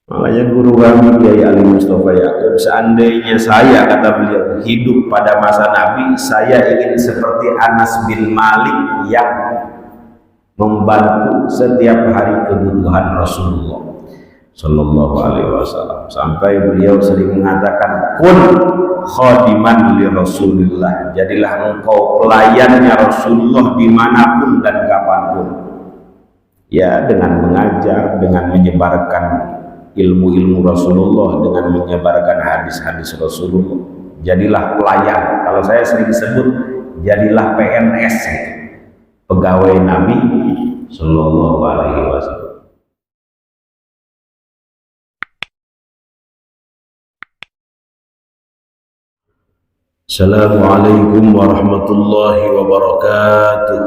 Makanya guru kami Kiai Ali Mustafa Yaakob, seandainya saya, kata beliau, hidup pada masa Nabi, saya ingin seperti Anas bin Malik yang membantu setiap hari kebutuhan Rasulullah Sallallahu Alaihi Wasallam. Sampai beliau sering mengatakan, kun khadiman li Rasulillah, jadilah engkau pelayannya Rasulullah dimanapun dan kapanpun. Ya, dengan mengajar, dengan menyebarkan ilmu-ilmu Rasulullah, dengan menyebarkan hadis-hadis Rasulullah. Jadilah pelayan. Kalau saya sering sebut, jadilah PNS, pegawai Nabi Sallallahu Alaihi Wasallam. Assalamualaikum warahmatullahi wabarakatuh.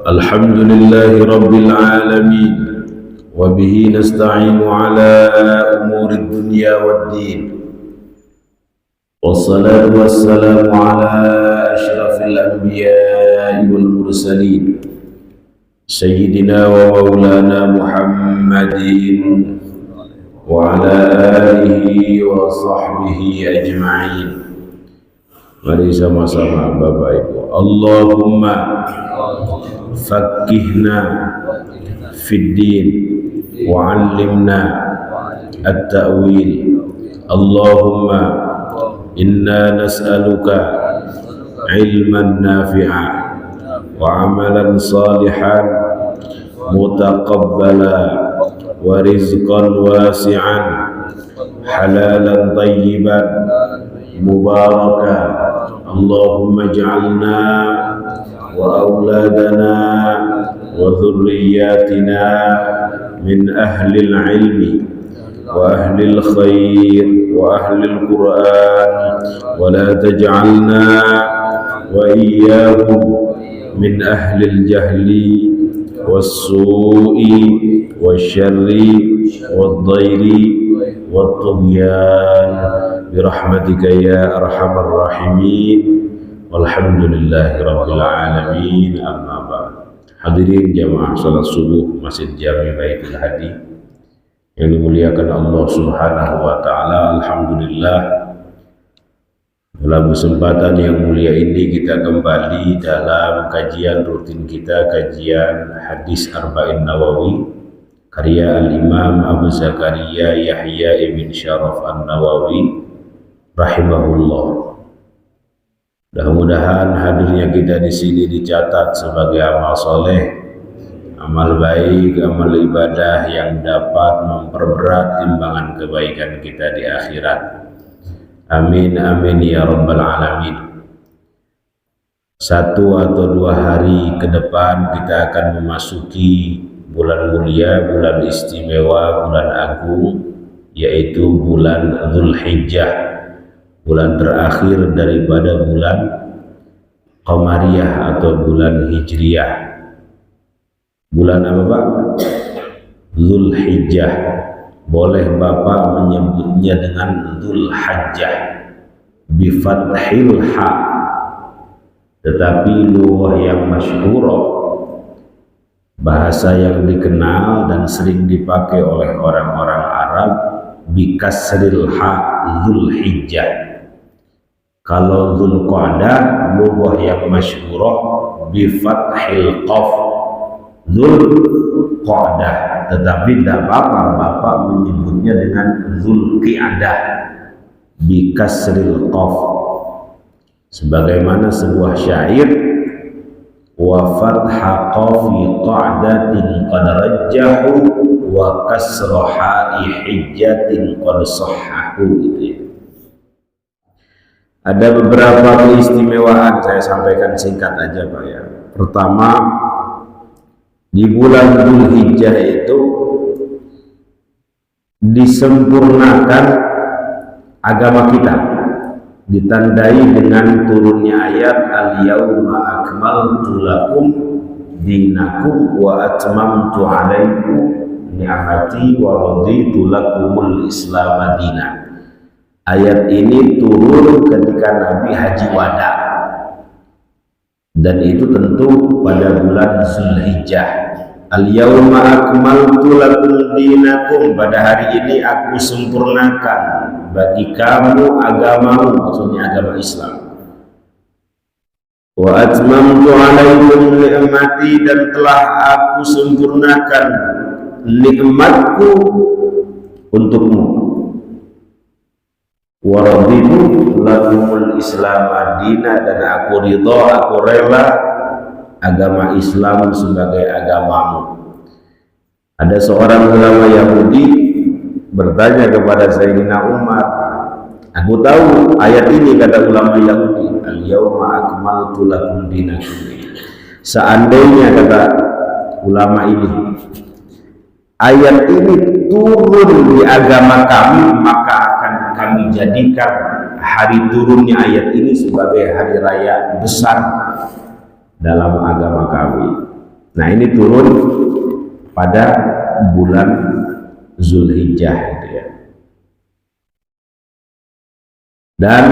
Alhamdulillahi rabbil alamin, wa bihi nasta'inu ala umuri dunya waddin, wassalatu wassalamu ala ashrafil anbiya'i wal mursalin, sayyidina wa maulana Muhammadin wa ala alihi wa sahbihi ajma'in. Mari sama-sama Bapak Ibu. Allahumma faqqihna fid din wa 'allimna at-ta'wil. Allahumma inna nas'aluka ilman nafi'a wa 'amalan salihan mutaqabbala wa rizqan wasi'an halalan tayyiban mubarakan. Allahumma ij'alna wa auladana wa dhurriyyatina min ahlil ilmi wa ahlil khair wa ahlil Qur'an, wa la taj'alna wa iyyahum min ahlil jahli was-su'i wasyarri wad-dhairi wat-tughyan birahmatika ya arhamar rahimin. Walhamdulillahi rabbil alamin. Amma ba'd. Hadirin jamaah salat subuh Masjid Jami Baitul Hadi yang dimuliakan Allah Subhanahu wa taala. Alhamdulillah, dalam kesempatan yang mulia ini kita kembali dalam kajian rutin kita, kajian hadis Arba'in Nawawi karya Al-Imam Abu Zakaria Yahya ibn Syaraf An-Nawawi rahimahullah. Mudah-mudahan hadirnya kita di sini dicatat sebagai amal soleh, amal baik, amal ibadah yang dapat memperberat timbangan kebaikan kita di akhirat. Amin amin ya rabbal alamin. 1 atau 2 hari ke depan kita akan memasuki bulan mulia, bulan istimewa, bulan agung, yaitu bulan Dzulhijjah, bulan terakhir daripada bulan Qamariyah atau bulan Hijriyah. Bulan apa Pak? Dzulhijjah. Boleh Bapak menyebutnya dengan Dzulhajjah bifathil ha, tetapi lughah yang masyhurah, bahasa yang dikenal dan sering dipakai oleh orang-orang Arab, bikasril ha, Dzulhijjah. Kalau Dzulqa'dah, lughah yang masyhurah bifathil qaf, Dzulqa'dah. Tetapi tidak apa-apa Bapak menyebutnya dengan Dzulqi'dah bikasril qaf, sebagaimana sebuah syair, wa fatha qafi qa'datin qad rajjahu wa kasra ha'i hijjatin qad sahhahu. Itu ya. Ada beberapa keistimewaan, saya sampaikan singkat aja Pak ya. Pertama, di bulan Dzulhijjah itu disempurnakan agama kita, ditandai dengan turunnya ayat al-yauma akmaltu lakum dinakum wa atmamtu alaikum ni'mati wa raditu lakumul islam madinah. Ayat ini turun ketika Nabi haji wada, dan itu tentu pada bulan Dzulhijjah. Al-yawma akmaltu lakum dinakum, pada hari ini aku sempurnakan bagi kamu agamamu, maksudnya agama Islam. Wa atmamtu alaikum ni'mati, dan telah aku sempurnakan nikmatku untukmu. Wa raditu lakumul Islam adina, dan aku ridha, aku rela agama Islam sebagai agamamu. Ada seorang ulama Yahudi bertanya kepada Sayyidina Umar, aku tahu ayat ini, kata ulama Yahudi, al-yawma akmaltu lakum dinakum. Seandainya, kata ulama ini, ayat ini turun di agama kami, maka akan kami jadikan hari turunnya ayat ini sebagai hari raya besar dalam agama kami. Nah, ini turun pada bulan Zulhijjah gitu ya. Dan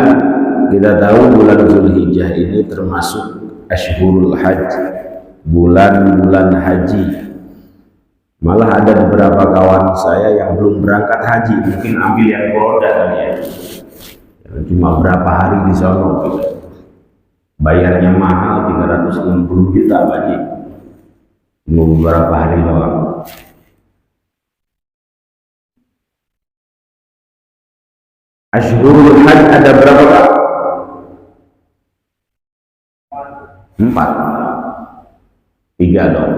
kita tahu bulan Zulhijjah ini termasuk Ashhurul Hajj, bulan-bulan haji. Malah ada beberapa kawan saya yang belum berangkat haji, mungkin ambil yang roda kali ya. Cuma berapa hari di sana gitu. Bayarnya mahal, 360 juta haji. Cuma beberapa hari doang. Ashhurul Hajj ada berapa, Pak? 4. 3 dong.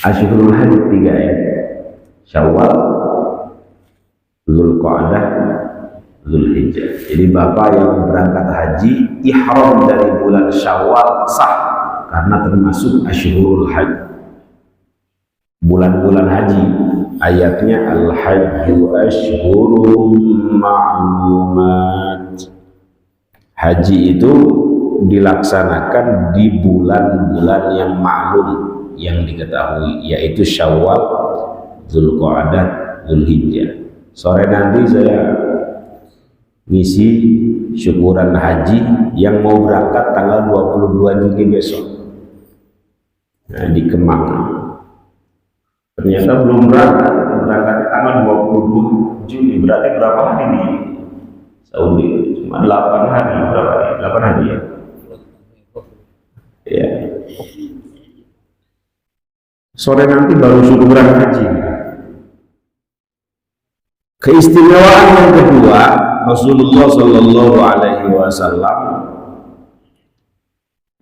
Ashhurul Hajj 3 ya. Syawal, Zulqa'dah, Zulhijjah. Jadi bapak yang berangkat haji ihram dari bulan Syawal sah, karena termasuk Ashhurul Hajj, bulan-bulan haji. Ayatnya al-hajju ashhurum ma'lumat. Haji itu dilaksanakan di bulan-bulan yang maklum, yang diketahui, yaitu Syawal, Zulqa'dah, Zulhijjah. Sore nanti saya ngisi syukuran haji yang mau berangkat tanggal 22 Juni besok. Nah, di Kemang. Ternyata belum berangkat di tanggal 22 Juni. Berarti berapa hari nih Saudi? Cuma 8 hari. Berapa nih? 8 hari ya? Ya. Sore nanti baru syukuran haji. Keistimewaan yang kedua, Rasulullah Shallallahu Alaihi Wasallam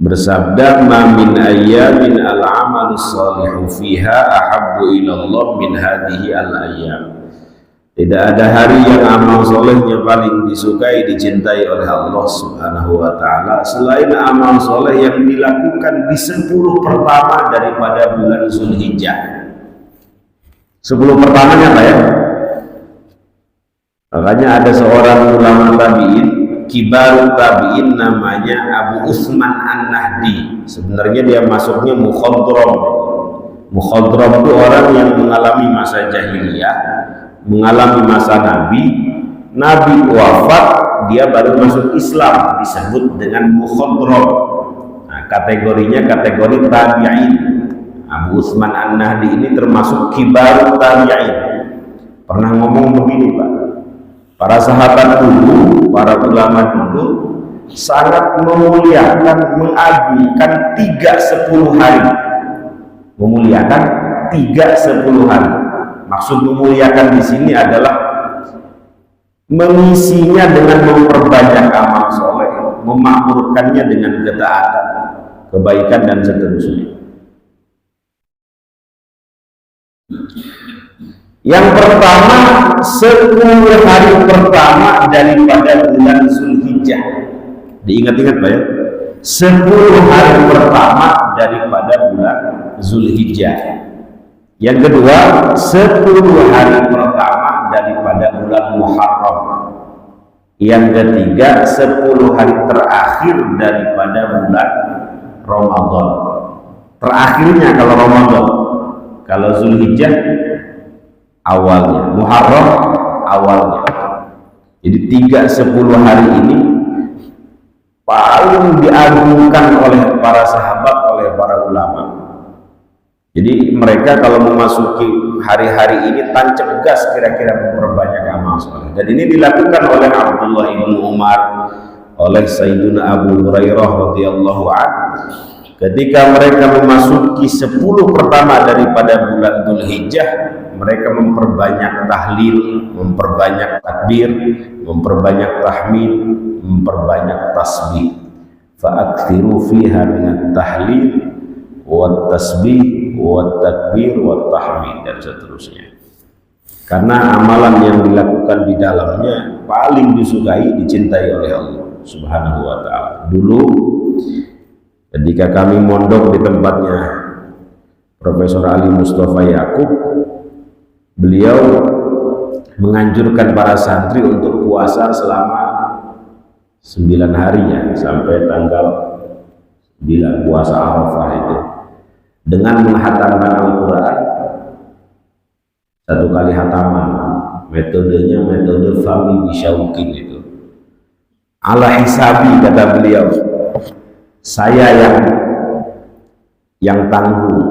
bersabda, "Ma min ayyamin al-amalu shalihu fiha ahabbu ilallah min hadhihi al-ayyam." Tidak ada hari yang amal solehnya paling disukai, dicintai oleh Allah Subhanahu wa Ta'ala selain amal soleh yang dilakukan di 10 pertama daripada bulan Zulhijjah. 10 pertamanya apa ya? Makanya ada seorang ulama tabi'in, kibarut tabi'in, namanya Abu Utsman An-Nahdi. Sebenarnya dia masuknya mukhadram. Mukhadram itu orang yang mengalami masa jahiliyah, mengalami masa Nabi wafat, dia baru masuk Islam, disebut dengan mukhadram. Nah, kategorinya kategori tabi'in. Abu Utsman An-Nahdi ini termasuk kibarut tabi'in. Pernah ngomong begini, Pak, para sahabat dulu, para ulama dulu sangat memuliakan, mengagungkan 3-10 hari. Memuliakan 3-10 hari. Maksud memuliakan di sini adalah mengisinya dengan memperbanyak amal soleh, memakmurkannya dengan ketaatan, kebaikan dan seterusnya. Yang pertama, 10 hari pertama daripada bulan Zulhijjah. Diingat-ingat Pak ya, 10 hari pertama daripada bulan Zulhijjah. Yang kedua, 10 hari pertama daripada bulan Muharram. Yang ketiga, 10 hari terakhir daripada bulan Ramadan. Terakhirnya kalau Ramadan, kalau Zulhijjah awalnya, Muharram awalnya. Jadi 3-10 hari ini paling diagungkan oleh para sahabat, oleh para ulama. Jadi mereka kalau memasuki hari-hari ini tancap gas kira-kira memperbanyak amal soleh. Dan ini dilakukan oleh Abdullah bin Umar, oleh Sayyidina Abu Hurairah radhiyallahu anhu. Ketika mereka memasuki 10 pertama daripada bulan Dzulhijjah, mereka memperbanyak tahlil, memperbanyak takbir, memperbanyak tahmid, memperbanyak tasbih. Fa'aktsiru fiha minat tahlil wat tasbih wat takbir wat tahmid dan seterusnya. Karena amalan yang dilakukan di dalamnya paling disukai, dicintai oleh Allah Subhanahu wa taala. Dulu ketika kami mondok di tempatnya Profesor Ali Mustafa Yakub, beliau menganjurkan para santri untuk puasa selama 9 hari ya, sampai tanggal 9 puasa Arafah itu, dengan menghatamkan Al-Quran 1 kali hataman. Metodenya metode Fahmi Bisyaukin itu. Ala hisabi, kata beliau, saya yang tanggung.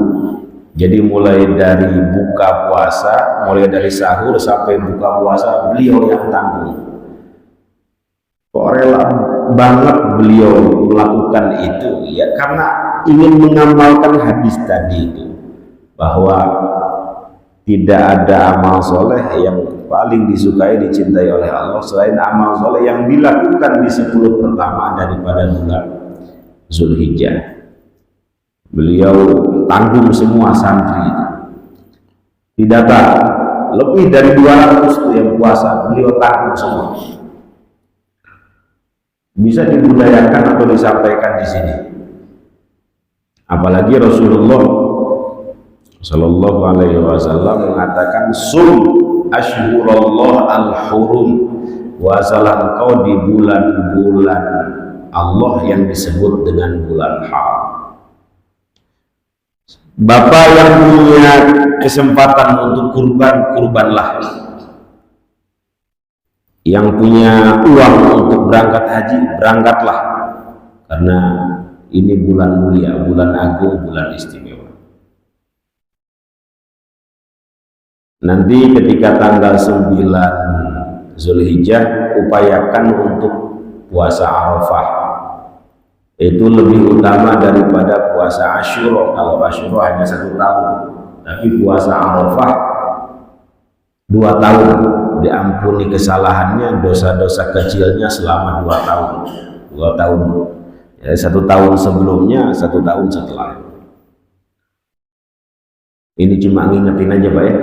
Jadi mulai dari buka puasa, mulai dari sahur sampai buka puasa, beliau yang tanggung. Kok rela banget beliau melakukan itu? Ya karena ingin mengamalkan hadis tadi itu, bahwa tidak ada amal soleh yang paling disukai, dicintai oleh Allah selain amal soleh yang dilakukan di 10 pertama daripada bulan Dzulhijjah. Beliau tanggung semua santri itu. Didata lebih dari 200 itu yang puasa, beliau tanggung semua. Bisa dibudayakan atau disampaikan di sini. Apalagi Rasulullah Sallallahu Alaihi Wasallam mengatakan, "Sum ashhurullah al-hurum." Puasalah engkau di bulan-bulan Allah yang disebut dengan bulan haram. Bapak yang punya kesempatan untuk kurban, kurbanlah. Yang punya uang untuk berangkat haji, berangkatlah. Karena ini bulan mulia, bulan agung, bulan istimewa. Nanti ketika tanggal 9 Dzulhijjah, upayakan untuk puasa Arafah. Itu lebih utama daripada puasa Asyura. Kalau Asyura hanya 1 tahun, tapi puasa Arafah 2 tahun, diampuni kesalahannya, dosa-dosa kecilnya selama 2 tahun. 2 tahun. Ya, 1 tahun sebelumnya, 1 tahun setelah. Ini cuma ngingetin aja Pak ya.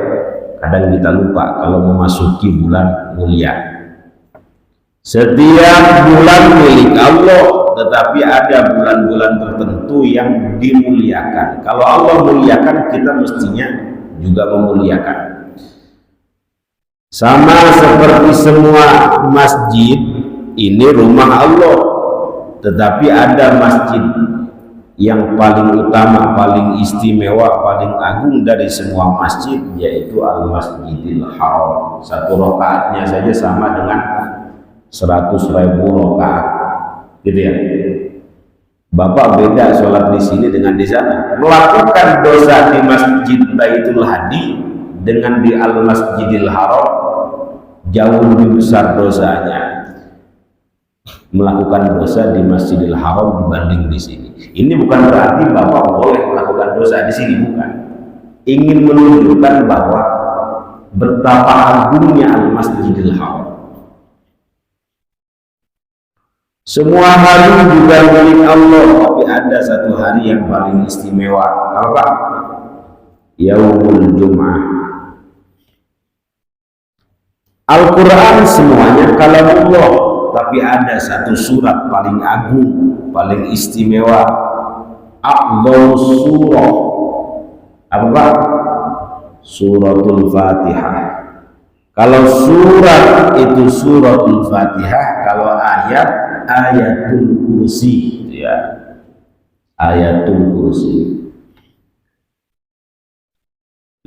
Kadang kita lupa kalau memasuki bulan mulia. Setiap bulan milik Allah, tetapi ada bulan-bulan tertentu yang dimuliakan. Kalau Allah muliakan, kita mestinya juga memuliakan. Sama seperti semua masjid, ini rumah Allah, tetapi ada masjid yang paling utama, paling istimewa, paling agung dari semua masjid, yaitu Al-Masjidil Haram. 1 rakaatnya saja sama dengan 100.000 rakaat, gitu ya. Bapak beda sholat di sini dengan di sana. Melakukan dosa di Masjid Baitul Hadi dengan di Al-Masjidil Haram jauh lebih besar dosanya. Melakukan dosa di Masjidil Haram dibanding di sini. Ini bukan berarti Bapak boleh melakukan dosa di sini, bukan. Ingin menunjukkan bahwa betapa agungnya Al-Masjidil Haram. Semua hari juga milik Allah, tapi ada 1 hari yang paling istimewa. Apa? Yaumul Jum'ah. Al-Quran semuanya kalamullah, tapi ada 1 surat paling agung, paling istimewa, a'dhamu surah. Apa? Suratul Fatihah. Kalau surat itu suratul Fatihah, kalau ayat ayatul kursi, ya, ayatul kursi.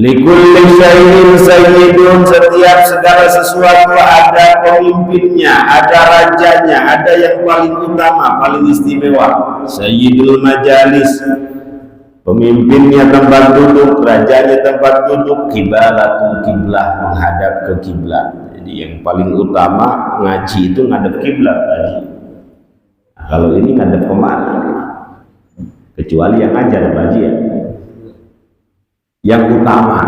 Likulli syai'in sayyidun, setiap segala sesuatu ada pemimpinnya, ada rajanya, ada yang paling utama, paling istimewa. Sayyidul majalis, Pemimpinnya tempat duduk, rajanya tempat duduk, kiblatul kiblah, menghadap ke kiblat. Jadi yang paling utama ngaji itu ngadep kiblat. Nah, kalau ini ngadep kemana? Kecuali yang ngajar Pak Haji ya. Yang utama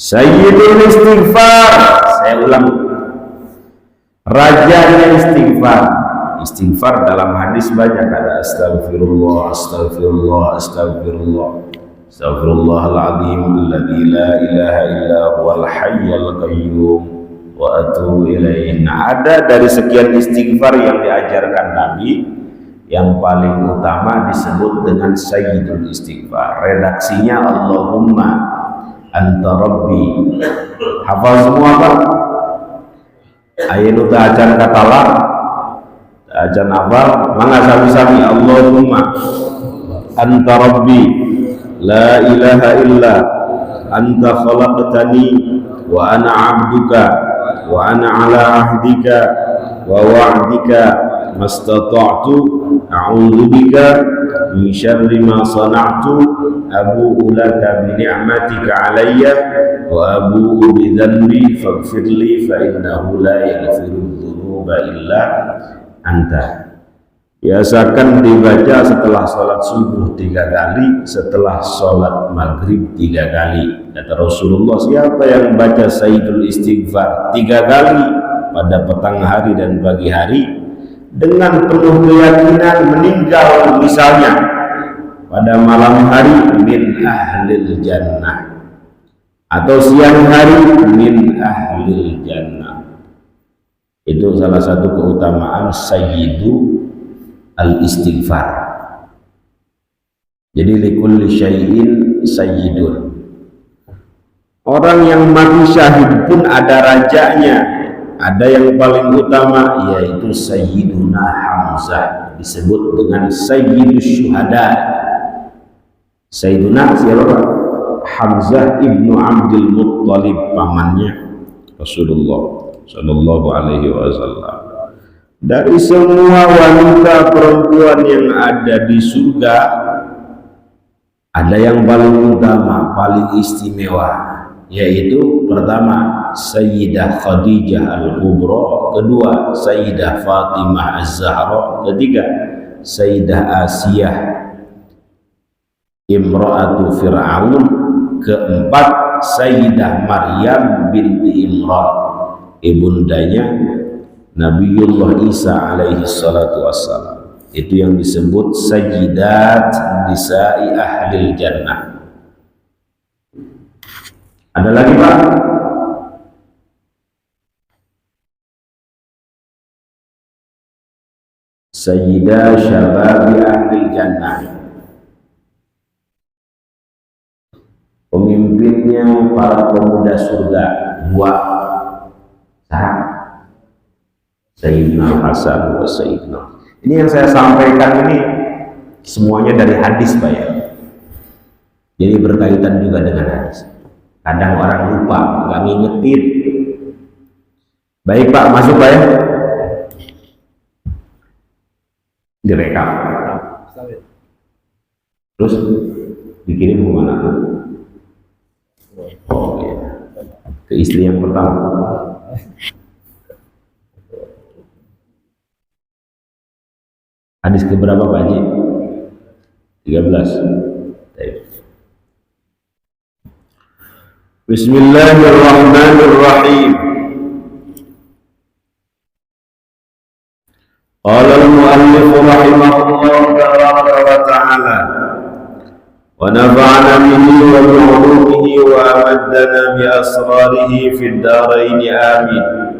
Sayyidul istighfar. Saya ulang, rajanya istighfar. Istighfar dalam hadis banyak, ada astagfirullah, astagfirullah, astagfirullah, astagfirullahaladzim alladzi la ilaha illa huwal hayyul qayyum wa atubu ilaih. Nah, ada dari sekian istighfar yang diajarkan Nabi, yang paling utama disebut dengan sayyidul istighfar. Redaksinya Allahumma anta rabbi. Hafal semua Pak? Ayeuna acan katalah acan hafal mangga sami-sami. Allahumma anta rabbi la ilaha illa anta khalaqtani wa ana abduka wa ana ala ahdika wa wa'dika mastata'tu a'udzu bika min syarri ma sana'tu abu'u laka bi ni'matika 'alayya wa abu'u bi dhanbi faghfir li fa innahu la yaghfiru dzunuba illa anta. Biasakan dibaca setelah sholat subuh 3 kali, setelah sholat maghrib 3 kali. Kata Rasulullah, siapa yang baca sayyidul istighfar 3 kali pada petang hari dan pagi hari dengan penuh keyakinan, meninggal misalnya pada malam hari, min ahlil jannah, atau siang hari, min ahlil jannah. Itu salah satu keutamaan sayyidu al-istighfar. Jadi likulli syai'in sayyidun. Orang yang mati syahid pun ada rajanya, ada yang paling utama, yaitu Sayyiduna Hamzah, disebut dengan Sayyidus Syuhada. Sayyiduna siapa? Hamzah ibnu Abdul Muttalib, pamannya Rasulullah Shallallahu Alaihi Wasallam. Dari semua wanita perempuan yang ada di surga, ada yang paling utama, paling istimewa, yaitu pertama Sayyidah Khadijah Al-Kubra, kedua Sayyidah Fatimah Az-Zahra, ketiga Sayyidah Asiyah Imra'atu Fir'aun, keempat Sayyidah Maryam binti Imran, ibundanya Nabiullah Isa alaihi salatu wassalam. Itu yang disebut Sayyidat Nisa'i Ahlil Jannah. Ada lagi Pak? Sayyidah Syababi Ahlil Jannah, pemimpinnya para pemuda surga. Dua Sayyidina Hasan wa Sayyidina. Ini yang saya sampaikan ini semuanya dari hadis Pak ya. Jadi berkaitan juga dengan hadis. Kadang orang lupa, nggak ngingetin. Baik Pak, masuk Pak ya. Direkam. Terus dikirim ke mana? Oh ya, ke istri yang pertama. Hadis keberapa Pak Haji? 13. Baik. Bismillahirrahmanirrahim. Qala al-muallif rahimahullah tabaraka wa ta'ala wa nafa'ana bihi wa bi 'ulumihi wa amaddana bi asrarihi fid dharain amin.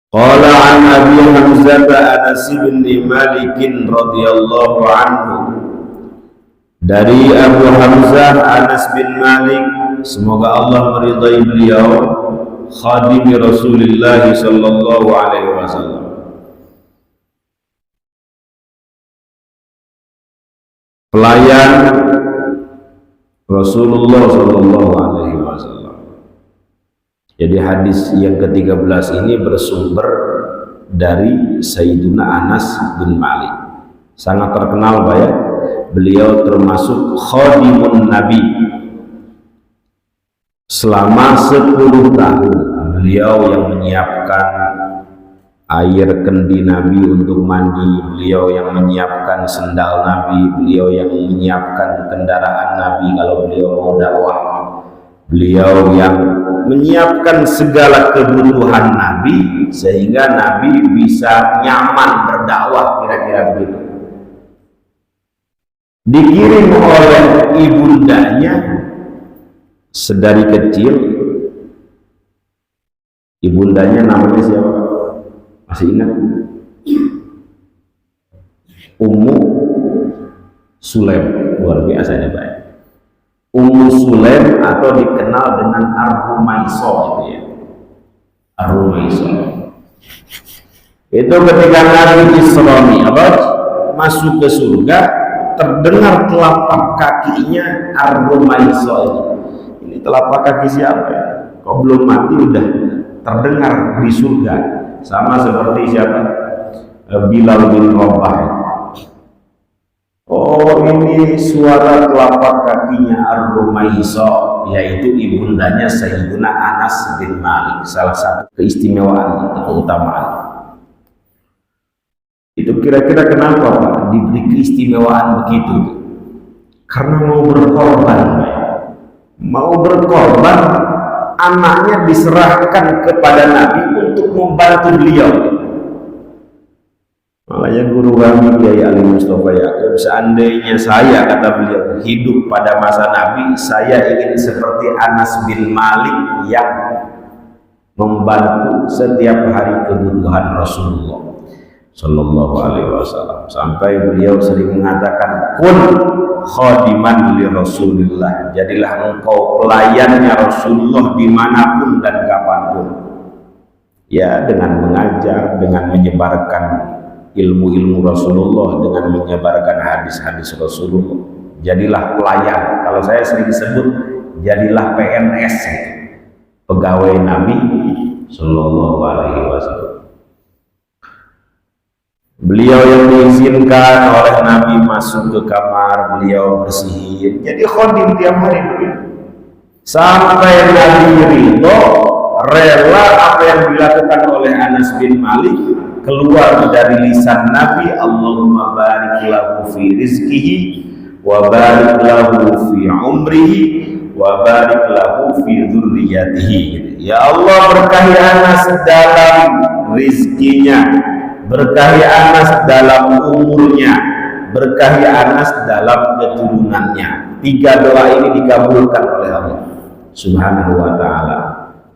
Qala an Abi Hamzah Anas bin Malik radhiyallahu anhu, dari Abu Hamzah Anas bin Malik, semoga Allah meridai beliau, khadimi Rasulullah sallallahu alaihi wasallam. Pelayan Rasulullah sallallahu alaihi wasallam. Jadi hadis yang ke-13 ini bersumber dari Sayyiduna Anas bin Malik. Sangat terkenal Pak ya. Beliau termasuk khadimun Nabi. Selama 10 tahun beliau yang menyiapkan air kendi Nabi untuk mandi, beliau yang menyiapkan sendal Nabi, beliau yang menyiapkan kendaraan Nabi kalau beliau mau dakwah, beliau yang menyiapkan segala kebutuhan Nabi sehingga Nabi bisa nyaman berdakwah, kira-kira begitu. Dikirim oleh ibundanya sedari kecil. Ibundanya namanya siapa? Masih ingat? Ummu Sulaim. Luar biasa ya Pak. Ummu Sulaim atau dikenal dengan Ar-Rumaiso itu ya. Ar-Rumaiso. Itu ketika Nabi Isra Mi'raj masuk ke surga, terdengar telapak kakinya Ar-Rumaiso ini. Ini telapak kaki siapa ya? Kok belum mati udah terdengar di surga. Sama seperti siapa? Bilal bin Rabah. Oh, ini suara telapak kakinya Ar-Rumaiso, yaitu ibundanya Sayyiduna Anas bin Malik. Salah satu keistimewaan, keutamaan. Itu kira-kira kenapa Pak diberi keistimewaan begitu? Karena mau berkorban. Mau berkorban, anaknya diserahkan kepada Nabi untuk membantu beliau. Makanya guru kami Kiai Ali Mustafa Yaakob, seandainya saya, kata beliau, hidup pada masa Nabi, saya ingin seperti Anas bin Malik yang membantu setiap hari kebutuhan Rasulullah Sallallahu Alaihi Wasallam. Sampai beliau sering mengatakan, kun khadiman li Rasulillah, jadilah engkau pelayannya Rasulullah dimanapun dan kapanpun. Ya, dengan mengajar, dengan menyebarkan ilmu-ilmu Rasulullah, dengan menyebarkan hadis-hadis Rasulullah. Jadilah pelayan. Kalau saya sering sebut, jadilah PNS, pegawai Nabi Sallallahu Alaihi Wasallam. Beliau yang diizinkan oleh Nabi masuk ke kamar, beliau bersihin. Jadi khodim tiap hari begitu. Sampai Nabi ridho, rela apa yang dilakukan oleh Anas bin Malik keluar dari lisan Nabi. Allahumma barik lahu fi rizkihi wa barik lahu fi umrihi wa barik lahu fi dzurriyyatihi. Ya Allah, berkahi Anas dalam rizkinya, berkahi Anas dalam umurnya, berkahi Anas dalam keturunannya. 3 doa ini dikabulkan oleh Allah Subhanahu wa ta'ala.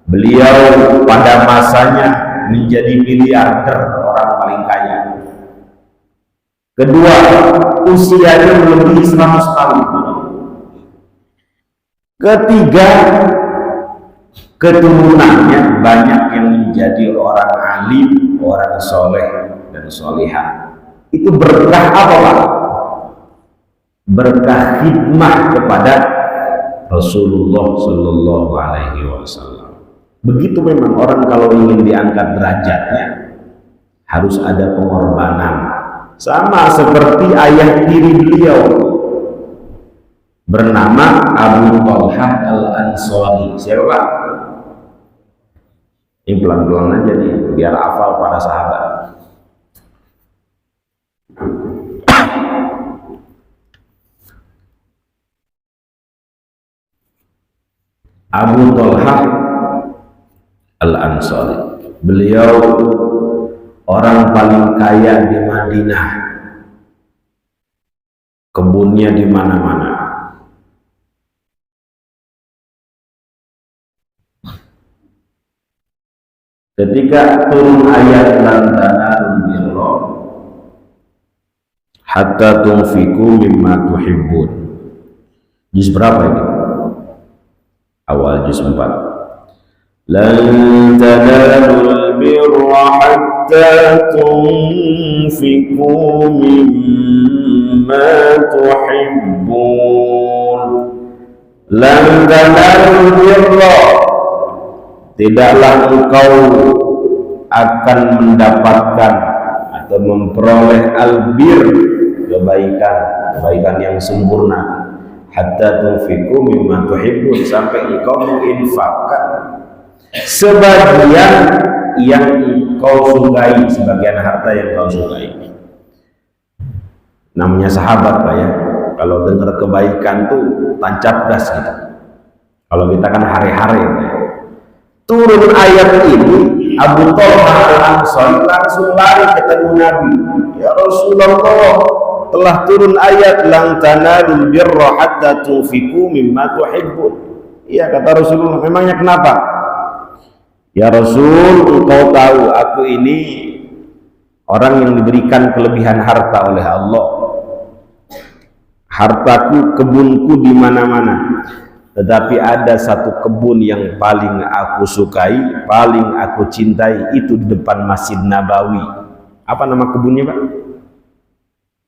Beliau pada masanya menjadi miliarder, orang paling kaya. Kedua, usianya melebihi 100 tahun. Ketiga, keturunannya banyak yang menjadi orang alim, orang soleh dan solihah. Itu berkah apa Pak? Berkah khidmah kepada Rasulullah Sallallahu Alaihi Wasallam. Begitu memang orang kalau ingin diangkat derajatnya harus ada pengorbanan. Sama seperti ayah tiri beliau bernama Abu Talhah Al-Ansari. Siapa Pak? Ini pelan-pelan aja nih, biar hafal para sahabat. Abu Talhah Al-Ansari. Beliau orang paling kaya di Madinah. Kebunnya di mana-mana. Ketika turun ayat lan tanalul birra hatta tunfiqu mimma tuhibbun. Juz berapa ini? Awal juz 4. Lan tanalul birra hatta tunfiqu mimma tuhibbun. Lan tanalul birra, tidaklah engkau akan mendapatkan atau memperoleh albir, kebaikan yang sempurna, hatta tunfiqu mimma tuhibbun, sampai engkau menginfakkan sebagian yang engkau sukai, sebagian harta yang kau sukai. Namanya sahabat Pak ya, kalau dengar kebaikan tuh tancap gas gitu. Kalau kita kan hari-hari ya. Turun ayat ini, Abu Thalhah Al-Ansari langsung lari ketemu Nabi. Ya Rasulullah, telah turun ayat lan tanalul birra hatta tunfiqu mimma tuhibbun. Iya kata Rasulullah, memangnya kenapa? Ya Rasul, engkau tahu aku ini orang yang diberikan kelebihan harta oleh Allah. Hartaku, kebunku di mana-mana. Tetapi ada satu kebun yang paling aku sukai, paling aku cintai, itu di depan Masjid Nabawi. Apa nama kebunnya Pak?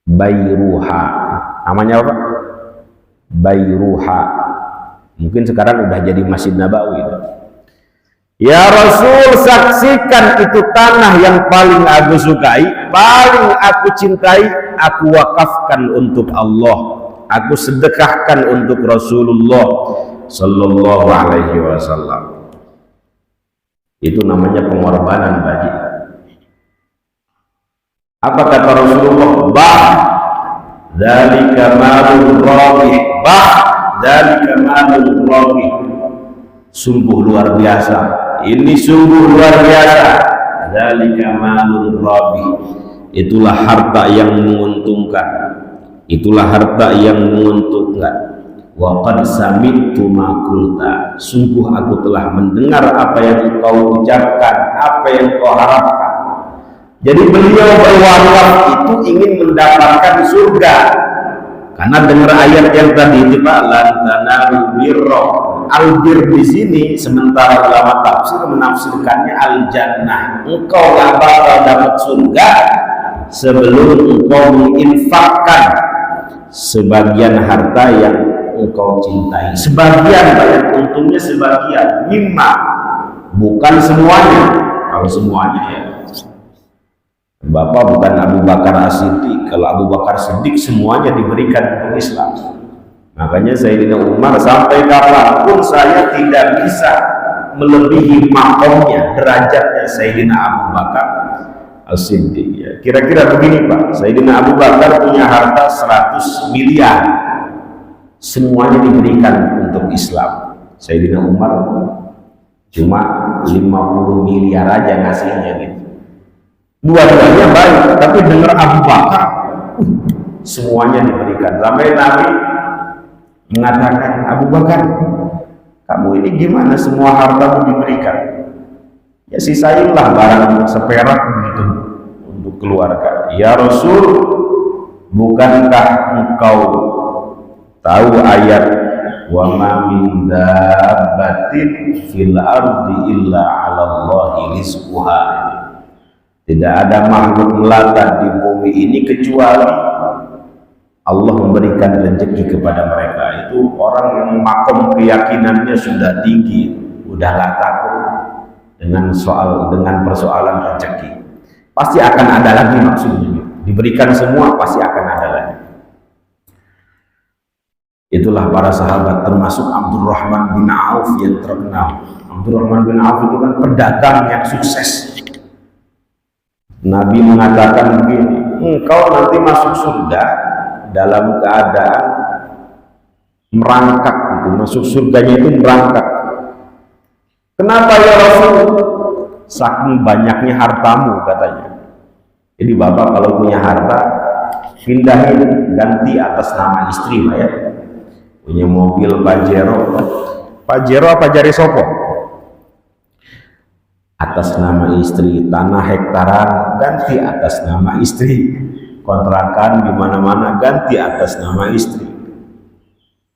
Bayruha. Namanya apa? Bayruha. Mungkin sekarang udah jadi Masjid Nabawi. Ya Rasul, saksikan itu tanah yang paling aku sukai, paling aku cintai, aku wakafkan untuk Allah, aku sedekahkan untuk Rasulullah Sallallahu Alaihi Wasallam. Itu namanya pengorbanan bagi. Apa kata Rasulullah? Bah, dzalika malun rabih. Bah, dzalika malun rabih. Sungguh luar biasa. Ini sungguh luar biasa. Dzalika malun rabih. Itulah harta yang menguntungkan. Itulah harta yang menguntungkan. Wa qad sami'tu ma qulta. Sungguh aku telah mendengar apa yang engkau ucapkan, apa yang engkau harapkan. Jadi beliau berwakaf itu ingin mendapatkan surga. Karena dengar ayat yang tadi itu Pak, lan tanalul birra. Albir di sini sementara ulama tafsir menafsirkannya al-jannah. Engkau gak bakal dapat surga sebelum engkau menginfakkan sebagian harta yang engkau cintai. Sebagian banyak, untungnya sebagian. Mimma, bukan semuanya. Kalau semuanya ya, Bapak bukan Abu Bakar As-Siddiq. Kalau Abu Bakar Siddiq semuanya diberikan untuk Islam. Makanya Sayyidina Umar, sampai kapanpun saya tidak bisa melebihi makomnya, derajatnya Sayyidina Abu Bakar As-Siddiq. Ya, kira-kira begini Pak, Sayyidina Abu Bakar punya harta 100 miliar, semuanya diberikan untuk Islam. Sayyidina Umar cuma 50 miliar aja ngasihnya gitu. Dua-duanya baik, tapi dengar Abu Bakar semuanya diberikan. Sampai Nabi mengatakan, Abu Bakar, kamu ini gimana semua hartamu diberikan? Ya sisainlah barang seperak begitu untuk keluarga. Ya Rasul, bukankah engkau tahu ayat wa ma min dabbatin fil ardi illa 'ala Allahi rizquha? Tidak ada makhluk melata di bumi ini kecuali Allah memberikan rezeki kepada mereka. Itu orang yang makom keyakinannya sudah tinggi, udah gak takut dengan persoalan rezeki. Pasti akan ada lagi maksudnya. Diberikan semua pasti akan ada lagi. Itulah para sahabat, termasuk Abdurrahman bin Auf yang terkenal. Abdurrahman bin Auf itu kan pedagang yang sukses. Nabi mengatakan begini, engkau nanti masuk surga dalam keadaan merangkak gitu. Masuk surganya itu merangkak. Kenapa ya Rasul? Saking banyaknya hartamu katanya. Jadi Bapak kalau punya harta, pindahin, ganti atas nama istri Pak ya. Punya mobil Pajero apa Jari Sopo? Atas nama istri. Tanah hektaran ganti atas nama istri. Kontrakan di mana-mana ganti atas nama istri.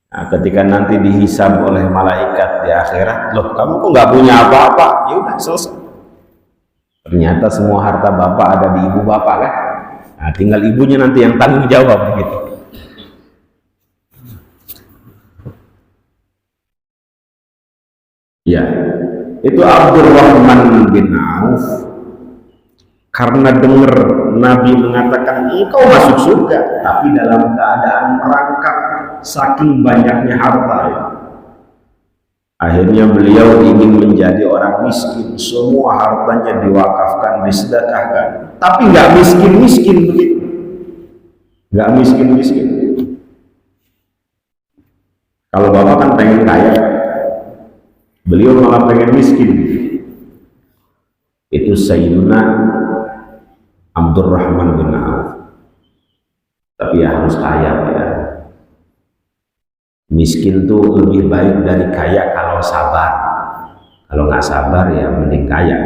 Nah, ketika nanti dihisab oleh malaikat di akhirat, loh kamu kok nggak punya apa-apa? Ya udah selesai. Ternyata semua harta bapak ada di ibu bapak kan? Nah, tinggal ibunya nanti yang tanggung jawab begitu. Ya, itu Abdurrahman bin Auf karena dengar Nabi mengatakan engkau masuk surga, tapi dalam keadaan merangkak saking banyaknya harta. Akhirnya beliau ingin menjadi orang miskin, semua hartanya diwakafkan, disedekahkan, tapi nggak miskin-miskin begitu, nggak miskin-miskin. Kalau bapak kan pengen kaya, beliau malah pengen miskin. Itu Sayyiduna Abdurrahman bin Auf. Tapi ya harus kaya ya. Miskin tuh lebih baik dari kaya kalau sabar. Kalau nggak sabar ya mending kaya.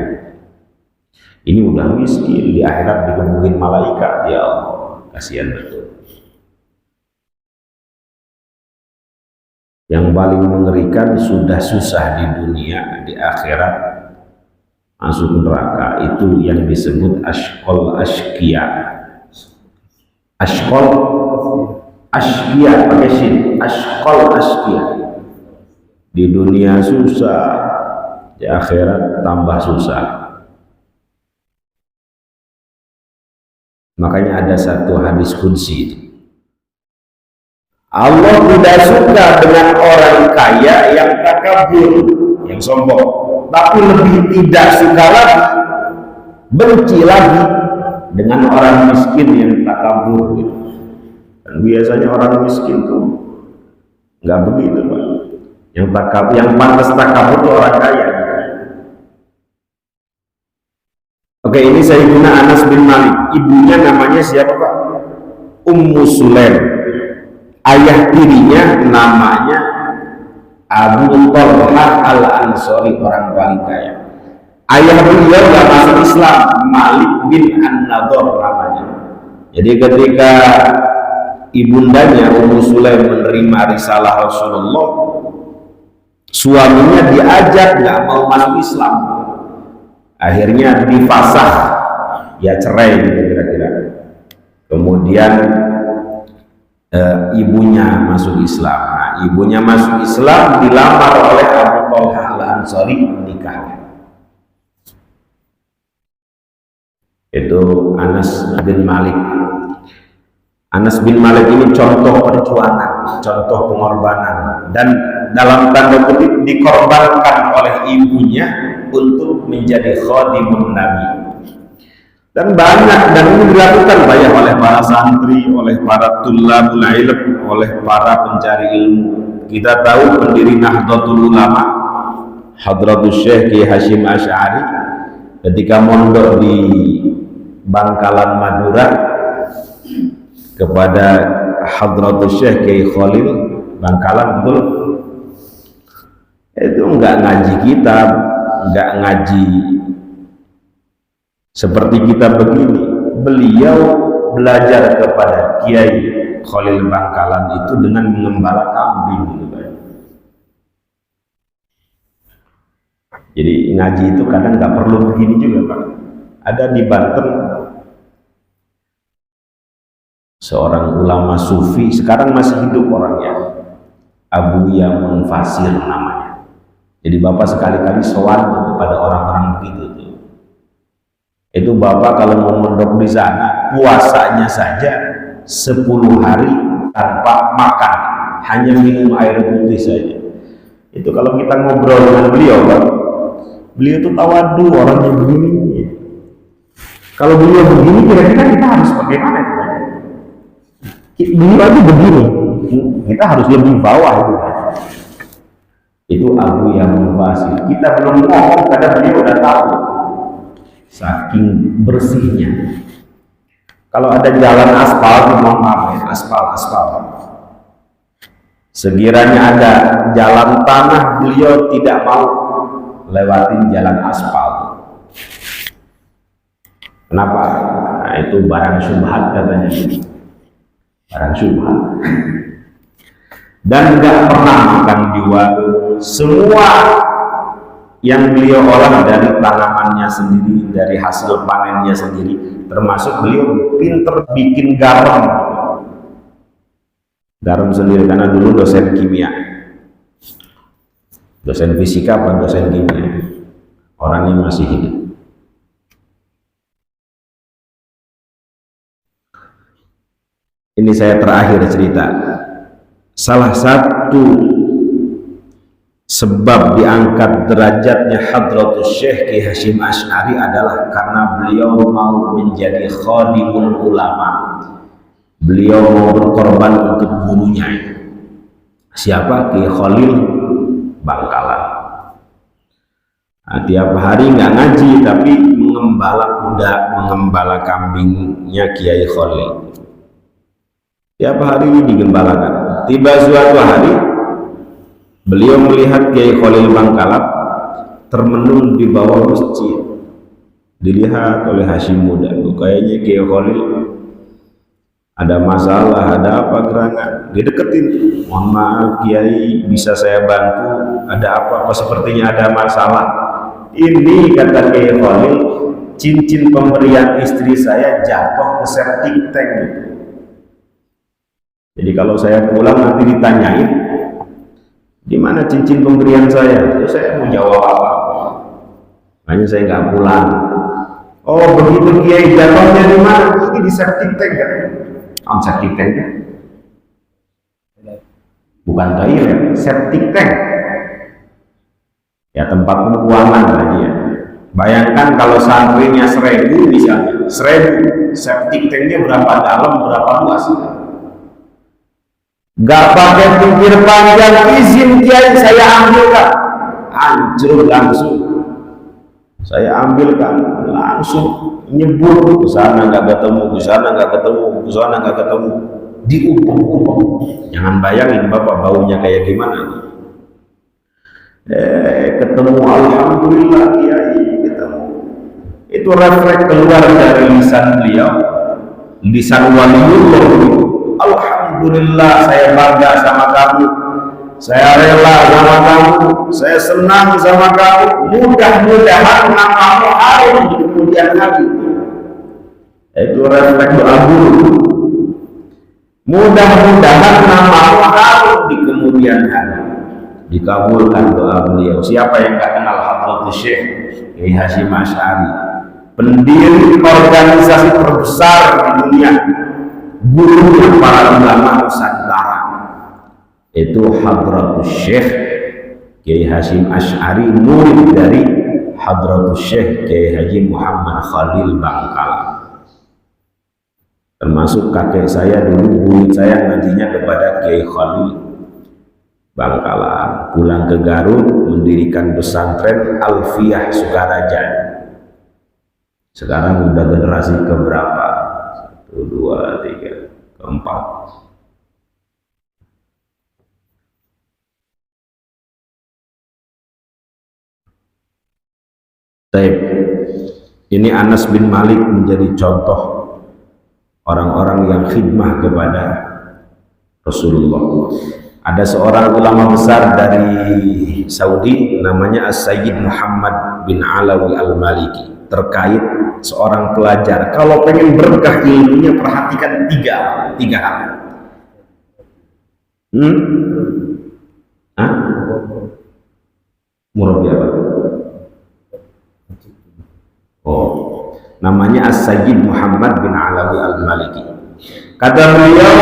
Ini udah miskin, di akhirat dikebukin malaikat, ya Allah, kasihan betul. Yang paling mengerikan sudah susah di dunia, di akhirat masuk neraka. Itu yang disebut ashqal ashqiya. Ashqal ashqiya pakai shin, ashqal ashqiya. Di dunia susah, di akhirat tambah susah. Makanya ada satu hadis qudsi, Allah tidak suka dengan orang kaya yang takabur, yang sombong, tapi lebih tidak suka lagi, benci lagi dengan orang miskin yang takabur gitu. Dan biasanya orang miskin tuh nggak begitu, Pak. Yang pantas takabur itu orang kaya gitu. Oke, ini Sayyidina Anas bin Malik. Ibunya namanya siapa, Pak? Ummu Sulaim. Ayah tirinya namanya Abu Talhah Al-Ansari, orang paling kaya. Ayah beliau nggak masuk Islam, Malik bin An-Nadhr namanya. Jadi ketika ibundanya Ummu Sulaim menerima risalah Rasulullah, suaminya diajak nggak mau masuk Islam. Akhirnya difasah, ya cerai gitu kira-kira. Kemudian ibunya masuk Islam. Nah, ibunya masuk Islam, dilamar oleh Abu Talhah Al-Ansari, menikah. Itu Anas bin Malik. Anas bin Malik ini contoh perjuangan, contoh pengorbanan, dan dalam tanda kutip dikorbankan oleh ibunya untuk menjadi khadimun Nabi. Dan banyak, dan ini dilakukan banyak oleh para santri, oleh para tulabul ilm, oleh para pencari ilmu. Kita tahu pendiri Nahdlatul Ulama Hadratus Syekh Kiai Hasyim Asy'ari ketika mondok di Bangkalan Madura kepada Hadratus Syekh Kiai Khalil Bangkalan, betul? Itu enggak ngaji kitab, enggak ngaji seperti kita begini. Beliau belajar kepada Kiai Khalil Bangkalan itu dengan mengembala kambing gitu, Pak. Jadi ngaji itu kadang nggak perlu begini juga, Pak. Ada di Banten seorang ulama sufi, sekarang masih hidup orangnya, Abu Yamun Fasir namanya. Jadi Bapak sekali-kali sowan kepada orang-orang begitu tuh. Itu Bapak kalau mau mondok di sana, puasanya saja 10 hari tanpa makan, hanya minum air putih saja. Itu kalau kita ngobrol dengan beliau, Pak, beliau itu tawadu, orangnya begini. Kalau beliau begini, kira-kira kita harus bagaimana? Beliau aja begini, kita harus lebih bawah itu. Itu Abu Yamun Fasir. Kita belum ngomong, kadang beliau udah tahu. Saking bersihnya. Kalau ada jalan aspal, mohon maaf ya, aspal. Sekiranya ada jalan tanah, beliau tidak mau lewatin jalan aspal. Kenapa? Nah, itu barang syubhat katanya. Barang syubhat. Dan nggak pernah makan di warung. Semua yang beliau olah dari tanamannya sendiri, dari hasil panennya sendiri, termasuk beliau pinter bikin garam sendiri, karena dulu dosen kimia, dosen fisika apa dosen kimia, orangnya masih hidup. Ini saya terakhir cerita. Salah satu sebab diangkat derajatnya Hadratus Syekh Kiai Hasyim Asy'ari adalah karena beliau mau menjadi khadimul ulama. Beliau mau berkorban untuk gurunya. Siapa? Kiai Khalil Bangkalan. Nah, tiap hari nggak ngaji tapi mengembala kuda, mengembala kambingnya Kiai Khalil. Tiap hari ini digembalakan. Tiba suatu hari beliau melihat Kiai Khalil Bangkalan termenung di bawah masjid. Dilihat oleh Hasyim muda, kayaknya Kiai Khalil ada masalah, ada apa gerangan. Dideketin, mohon maaf Kiai, bisa saya bantu? Ada apa? Kok sepertinya ada masalah? Ini kata Kiai Khalil, cincin pemberian istri saya jatuh ke septic tank. Jadi kalau saya pulang nanti ditanyain, di mana cincin pemberian saya? Terus saya mau jawab apa? Makanya saya nggak pulang. Oh begitu Kiai, jatuhnya di mana? Ini di septic tank kan? Septic tank kan? Bukan toilet, septic tank. Ya tempat pembuangan lagi ya. Bayangkan kalau santrinya 1000 misalnya, 1000 septic tanknya berapa dalam, berapa luas? Gak pakai pikir panjang, izin Kiai saya ambilkan, hancur langsung. Saya ambilkan langsung, nyebur ke sana nggak ketemu, ke sana nggak ketemu, ke sana nggak ketemu, diupung-upung. Jangan bayangin Bapak baunya kayak gimana. Ketemu, alhamdulillah Kiai, ketemu. Itu refleks keluar dari lisan beliau, lisan waliullah itu. Alhamdulillah saya bangga sama kamu, saya rela sama kamu, saya senang sama kamu. Mudah-mudahan namamu harum di kemudian hari. Itu refleks doa guru. Mudah-mudahan namamu harum di kemudian hari. Dikabulkan doa beliau. Siapa yang gak kenal Hadratus Syekh Kiai Hasyim Asy'ari, pendiri organisasi terbesar di dunia, guru para ulama Nusantara, itu Hadratus Syekh Kiai Hasyim Asy'ari, murid dari Hadratus Syekh Kiai Haji Muhammad Khalil Bangkalan. Termasuk kakek saya dulu, guru saya ngajinya kepada Kiai Khalil Bangkalan. Pulang ke Garut mendirikan pesantren Alfiyah Sukaraja. Sekarang udah generasi keberapa? 1, 2, 3, keempat. Baik. Ini Anas bin Malik menjadi contoh orang-orang yang khidmah kepada Rasulullah. Ada seorang ulama besar dari Saudi namanya As-Sayyid Muhammad bin Alawi Al-Maliki, terkait seorang pelajar kalau pengen berkah ilmunya perhatikan tiga hal. Murabi apa? Oh, namanya As-Sayyid Muhammad bin Alawi Al-Maliki. Kata beliau,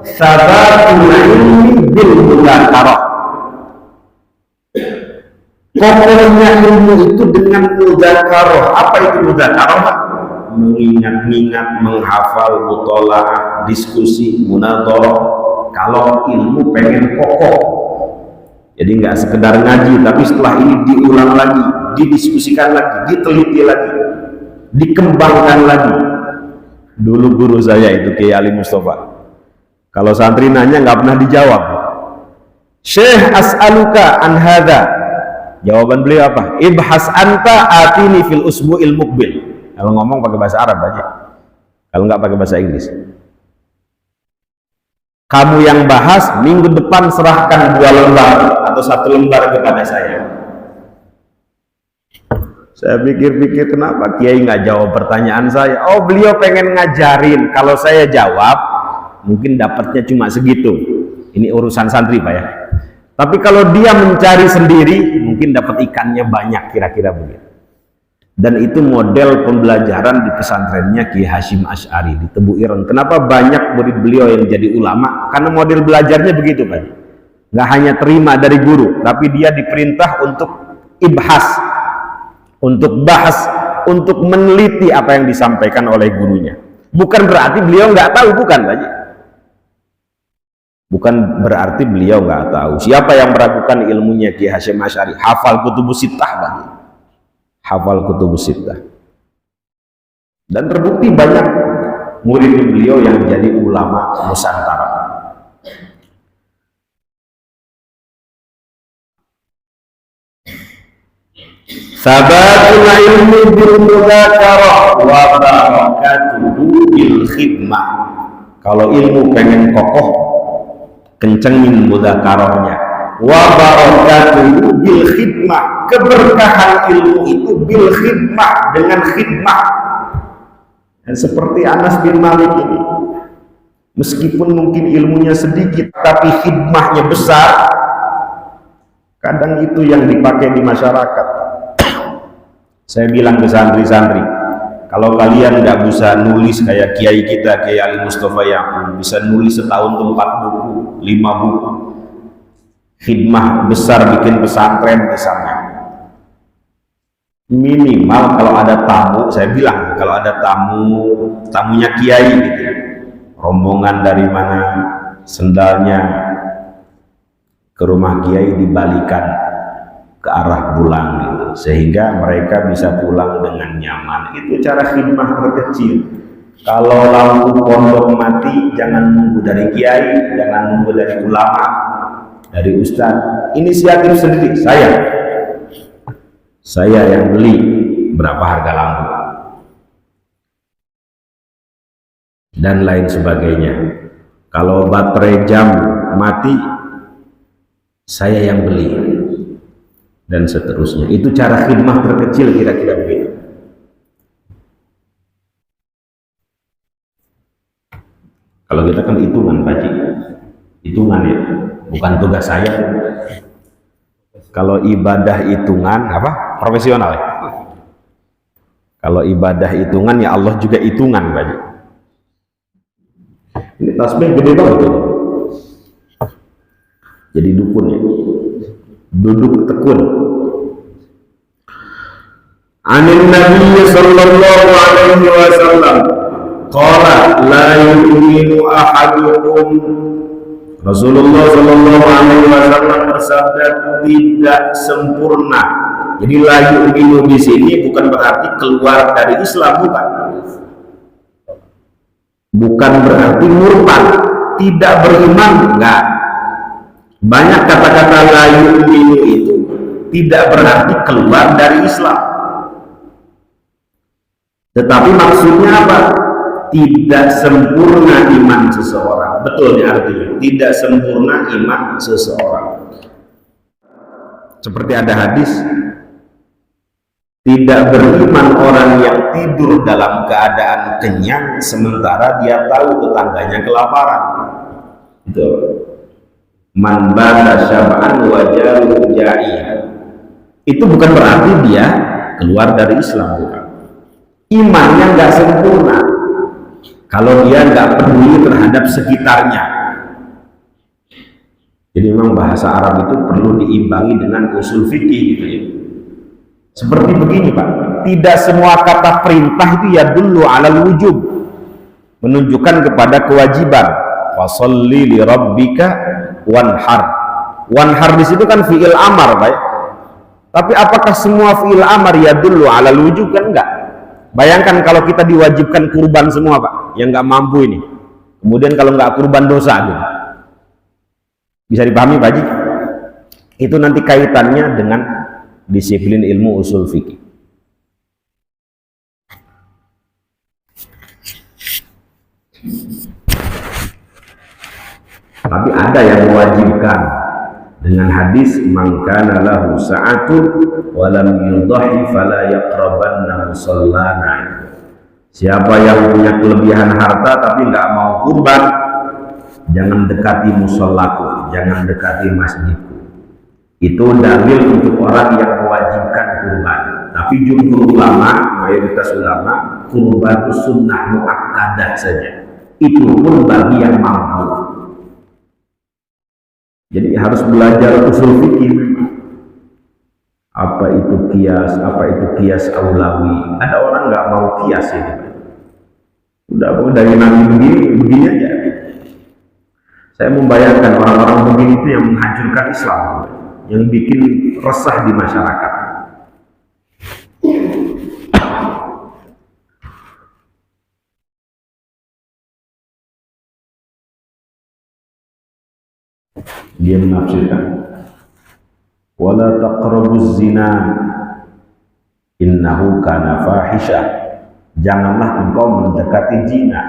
sabatul ilmi bil mudzakarah. Kokohnya ilmu itu dengan mudzakarah. Apa itu mudzakarah? Mengingat-ingat, menghafal, mutolaah, diskusi, munadharah. Kalau ilmu pengen kokoh, jadi nggak sekedar ngaji, tapi setelah ini diulang lagi, didiskusikan lagi, diteliti lagi, dikembangkan lagi. Dulu guru saya itu Kiai Ali Mustafa, kalau santri nanya nggak pernah dijawab. Syekh as'aluka an hadza. Jawaban beliau apa? Ibhas anta atini fil usbu'il muqbil. Kalau ngomong pakai bahasa Arab aja. Kalau nggak pakai bahasa Inggris. Kamu yang bahas, minggu depan serahkan 2 lembar atau 1 lembar kepada saya. Saya pikir-pikir kenapa Kiai nggak jawab pertanyaan saya. Oh, beliau pengen ngajarin. Kalau saya jawab, mungkin dapatnya cuma segitu. Ini urusan santri Pak ya. Tapi kalau dia mencari sendiri, mungkin dapat ikannya banyak, kira-kira begitu. Dan itu model pembelajaran di pesantrennya Kiai Hasyim Asy'ari di Tebu Ireng. Kenapa banyak murid beliau yang jadi ulama? Karena model belajarnya begitu, Pak. Nggak hanya terima dari guru, tapi dia diperintah untuk ibhas, untuk bahas, untuk meneliti apa yang disampaikan oleh gurunya. Bukan berarti beliau nggak tahu, bukan, Pak. Bukan berarti beliau nggak tahu. Siapa yang meragukan ilmunya Kiai Hasyim Asy'ari? Hafal kutubus sittah, Pak. Hafal kutubus sittah. Dan terbukti banyak murid beliau yang jadi ulama Nusantara. Sabatul ilmi bil mudzakarah wa barakatuhu bil khidmah. Kalau ilmu pengen kokoh, kencengin mudzakarahnya. Wa barakatuhu bil khidmah. Keberkahan ilmu itu bil khidmah, dengan khidmah. Dan seperti Anas bin Malik ini, meskipun mungkin ilmunya sedikit tapi khidmahnya besar, kadang itu yang dipakai di masyarakat. Saya bilang ke santri-santri, kalau kalian nggak bisa nulis kayak kiai kita, Kiai Ali Mustafa Yaqub, bisa nulis setahun 4 buku, 5 buku, khidmah besar bikin pesantren misalnya. Minimal kalau ada tamu, saya bilang kalau ada tamunya kiai gitu, rombongan dari mana, sendalnya ke rumah kiai dibalikan ke arah pulang gitu, sehingga mereka bisa pulang dengan nyaman. Itu cara khidmah terkecil. Kalau lampu pondok mati, jangan nunggu dari kiai, jangan nunggu dari ulama, dari ustadz. Inisiatif sendiri. Saya yang beli berapa harga lampu dan lain sebagainya. Kalau baterai jam mati, saya yang beli, dan seterusnya. Itu cara khidmah terkecil, kira-kira begitu. Kalau kita kan hitungan, Pak Ji, hitungan ya, bukan tugas saya. Kalau ibadah hitungan apa? Profesional ya. Kalau ibadah hitungan ya Allah juga hitungan, Pak Ji. Ini tasbih gede banget ya. Jadi dukun ya. Duduk tekun. Anin Nabi sallallahu alaihi wasallam qala la yu'minu ahadukum. Rasulullah sallallahu alaihi wasallam bersabda, tidak sempurna. Jadi la yu'minu di sini bukan berarti keluar dari Islam, bukan. Bukan berarti murtad, tidak beriman, enggak. Banyak kata-kata la yu'minu itu tidak berarti keluar dari Islam. Tetapi maksudnya apa? Tidak sempurna iman seseorang. Betul ya artinya, tidak sempurna iman seseorang. Seperti ada hadis, tidak beriman orang yang tidur dalam keadaan kenyang sementara dia tahu tetangganya kelaparan. Itu man bata syab'an wa jaruhu ja'ian. Itu bukan berarti dia keluar dari Islam, bukan. Imannya nggak sempurna kalau dia nggak peduli terhadap sekitarnya. Jadi memang bahasa Arab itu perlu diimbangi dengan usul fikih gitu ya. Seperti begini, Pak, tidak semua kata perintah itu ya dulu alal wujub, menunjukkan kepada kewajiban. Fasholli li rabbika wanhar. Wanhar di situ kan fi'il amar, Pak. Tapi apakah semua fi'il amar ya dulu alal wujub? Kan enggak. Bayangkan kalau kita diwajibkan kurban semua, Pak, yang nggak mampu ini. Kemudian kalau nggak kurban dosa gitu. Bisa dipahami, Pak Haji? Itu nanti kaitannya dengan disiplin ilmu usul fikih. Tapi ada yang mewajibkan dengan hadis man kana lahu sa'atun wa lam yudhi fala yaqrabanna musallana. Siapa yang punya kelebihan harta tapi nggak mau kurban, jangan dekati musollaku, jangan dekati masjidku. Itu dalil untuk orang yang mewajibkan kurban. Tapi jumhur ulama, mayoritas ulama, kurban itu sunnah muakkadah saja. Itu pun bagi yang mampu. Jadi harus belajar usul fikih memang. Apa itu kias, apa itu kias aulawi. Ada orang nggak mau kias itu. Udah dari Nabi begini aja. Saya membayangkan orang-orang begini itu yang menghancurkan Islam, yang bikin resah di masyarakat. Dia menafsirkan, wala taqrabuz zina innahu kana fahisha. Janganlah engkau mendekati zina.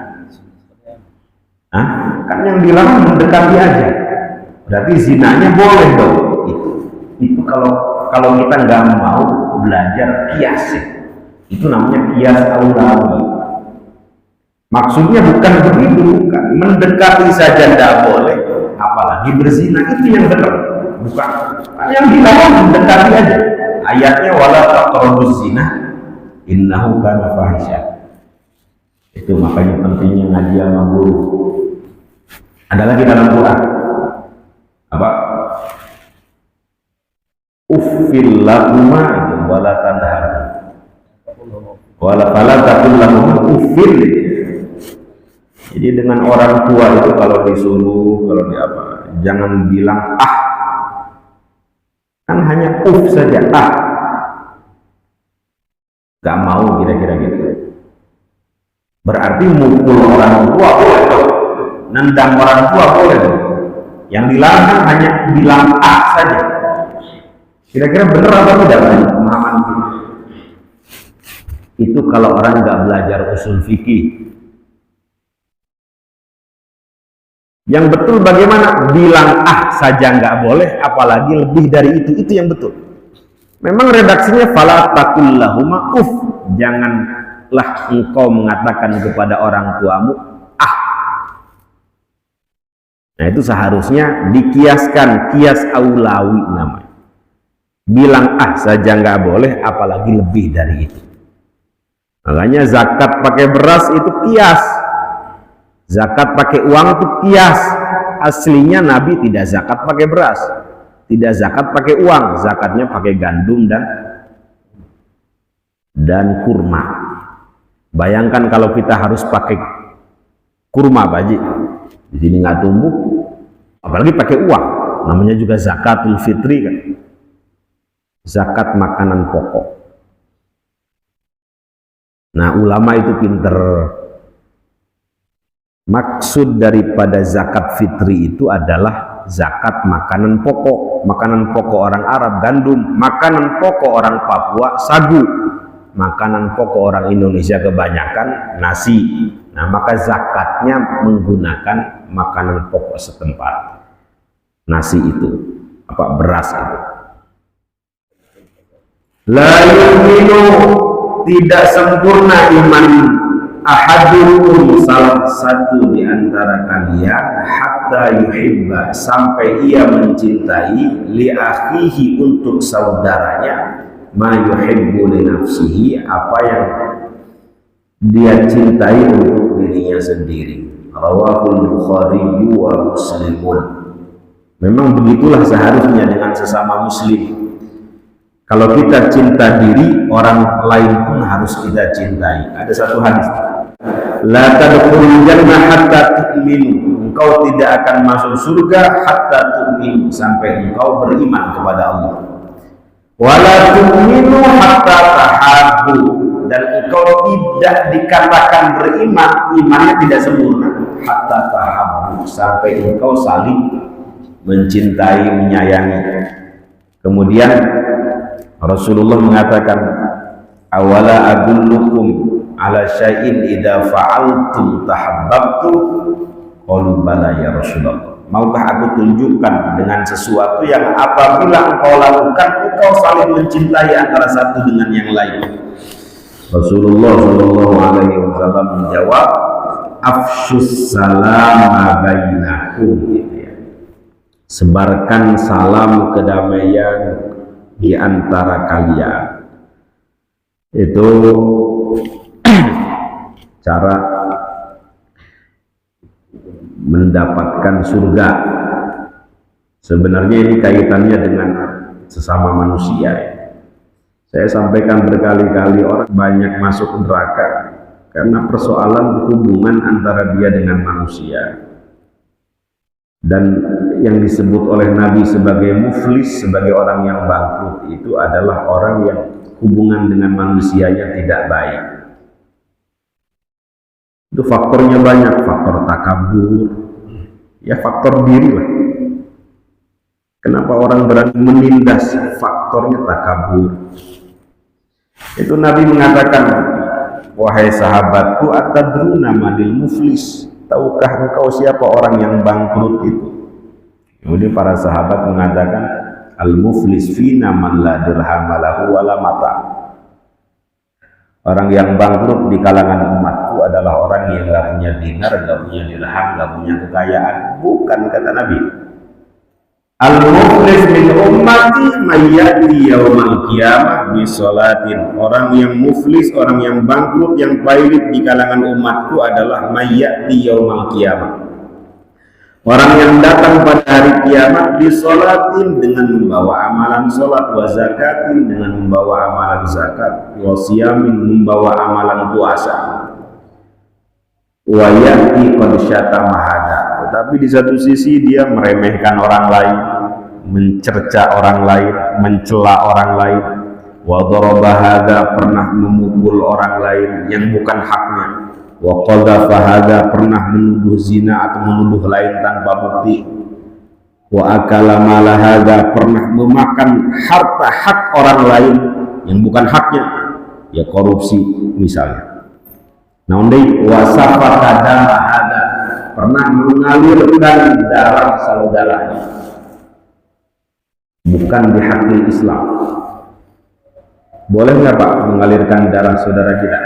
Kan yang dilarang mendekati aja. Berarti zinanya boleh dong. Itu kalau kita nggak mau belajar kias, itu namanya kias aulawi. Maksudnya bukan begitu, bukan. Mendekati saja tidak boleh, apalagi berzina, itu yang benar. Bukan. Yang dilarang mendekati aja. Ayatnya wala taqrabuz zina innahu kana fahisha. Itu makanya pentingnya ngaji sama guru. Ada lagi dalam Quran apa? Uffil lakuma itu wala tanhar wala fala taqul lahum uffil. Jadi dengan orang tua itu kalau disuruh, kalau di apa, jangan bilang kan hanya saja gak mau, kira-kira gitu. Berarti mukul orang tua boleh dong, nendang orang tua boleh dong. Yang dilarang hanya bilang saja. Kira-kira benar apa tidak pemahaman itu? Itu kalau orang nggak belajar usul fikih. Yang betul bagaimana? Bilang saja nggak boleh, apalagi lebih dari itu yang betul. Memang redaksinya fala taqul lahuma janganlah engkau mengatakan kepada orang tuamu Nah itu seharusnya dikiaskan, kias aulawi namanya. Bilang saja nggak boleh, apalagi lebih dari itu. Makanya zakat pakai beras itu kias, zakat pakai uang itu kias. Aslinya Nabi tidak zakat pakai beras, tidak zakat pakai uang, zakatnya pakai gandum dan kurma. Bayangkan kalau kita harus pakai kurma, Pak Haji, di sini nggak tumbuh, apalagi pakai uang. Namanya juga zakatul fitri kan, zakat makanan pokok. Nah ulama itu pinter. Maksud daripada zakat fitri itu adalah zakat makanan pokok. Makanan pokok orang Arab gandum, makanan pokok orang Papua sagu, makanan pokok orang Indonesia kebanyakan nasi. Nah maka zakatnya menggunakan makanan pokok setempat. Nasi itu, beras itu. La yu'minu, tidak sempurna iman ahadukum, salah satu di antara kalian, hatta yuhibba, sampai ia mencintai, li akhihi, untuk saudaranya, ma yuhibbu li nafsihi, apa yang dia cintai untuk dirinya sendiri. Rawahul Bukhari wa Muslimun. Memang begitulah seharusnya dengan sesama muslim. Kalau kita cinta diri, orang lain pun harus kita cintai. Ada satu hadis, la tadkhulul jannah hatta tu'minu, engkau tidak akan masuk surga hatta tu'minu, sampai engkau beriman kepada Allah. Wala tu'minu hatta tahabbu, dan engkau tidak dikatakan beriman, imannya tidak sempurna, hatta tahabbu, sampai engkau saling mencintai, menyayangi. Kemudian Rasulullah mengatakan, awala adullukum ala syai'in idza fa'altum tahabbabtu, qalu bala ya Rasulullah. Maukah aku tunjukkan dengan sesuatu yang apabila engkau lakukan, engkau saling mencintai antara satu dengan yang lain? Rasulullah Shallallahu Alaihi Wasallam menjawab, afshus salam bainakum, gitu ya. Sebarkan salam kedamaian di antara kalian. Itu cara mendapatkan surga. Sebenarnya ini kaitannya dengan sesama manusia. Saya sampaikan berkali-kali, orang banyak masuk neraka karena persoalan hubungan antara dia dengan manusia. Dan yang disebut oleh Nabi sebagai muflis, sebagai orang yang bangkrut, itu adalah orang yang hubungan dengan manusianya tidak baik. Itu faktornya banyak, faktor takabur, ya faktor diri lah. Kenapa orang berani menindas? Faktornya takabur. Itu Nabi mengatakan, wahai sahabatku, atadruna manil muflis, tahukah engkau siapa orang yang bangkrut itu? Kemudian para sahabat mengatakan, al-muflis fina man la dirham lahu wala mata. Orang yang bangkrut di kalangan umatku adalah orang yang gak punya dinar, gak punya dirham, gak punya kekayaan. Bukan, kata Nabi. Al-muflis min ummati mayyati yaumal qiyamah bi sholatin. Orang yang muflis, orang yang bangkrut, yang pailit di kalangan umatku adalah mayyati yaumal qiyamah. Orang yang datang pada hari kiamat di sholatin, dengan membawa amalan sholat, wa zakatin, dengan membawa amalan zakat, wa siyamin, membawa amalan puasa, wa yati qad syatama hada. Tetapi di satu sisi dia meremehkan orang lain, mencerca orang lain, mencela orang lain, wa daraba hada, pernah memukul orang lain yang bukan haknya, wa qadhafa hada, pernah menuduh zina atau menuduh lain tanpa bukti, wa akala mala hada, pernah memakan harta hak orang lain yang bukan haknya, ya korupsi misalnya. Nah, wa safaka dama hada, pernah mengalirkan darah saudaranya, bukan di hakil Islam. Boleh nggak Pak mengalirkan darah saudara kita?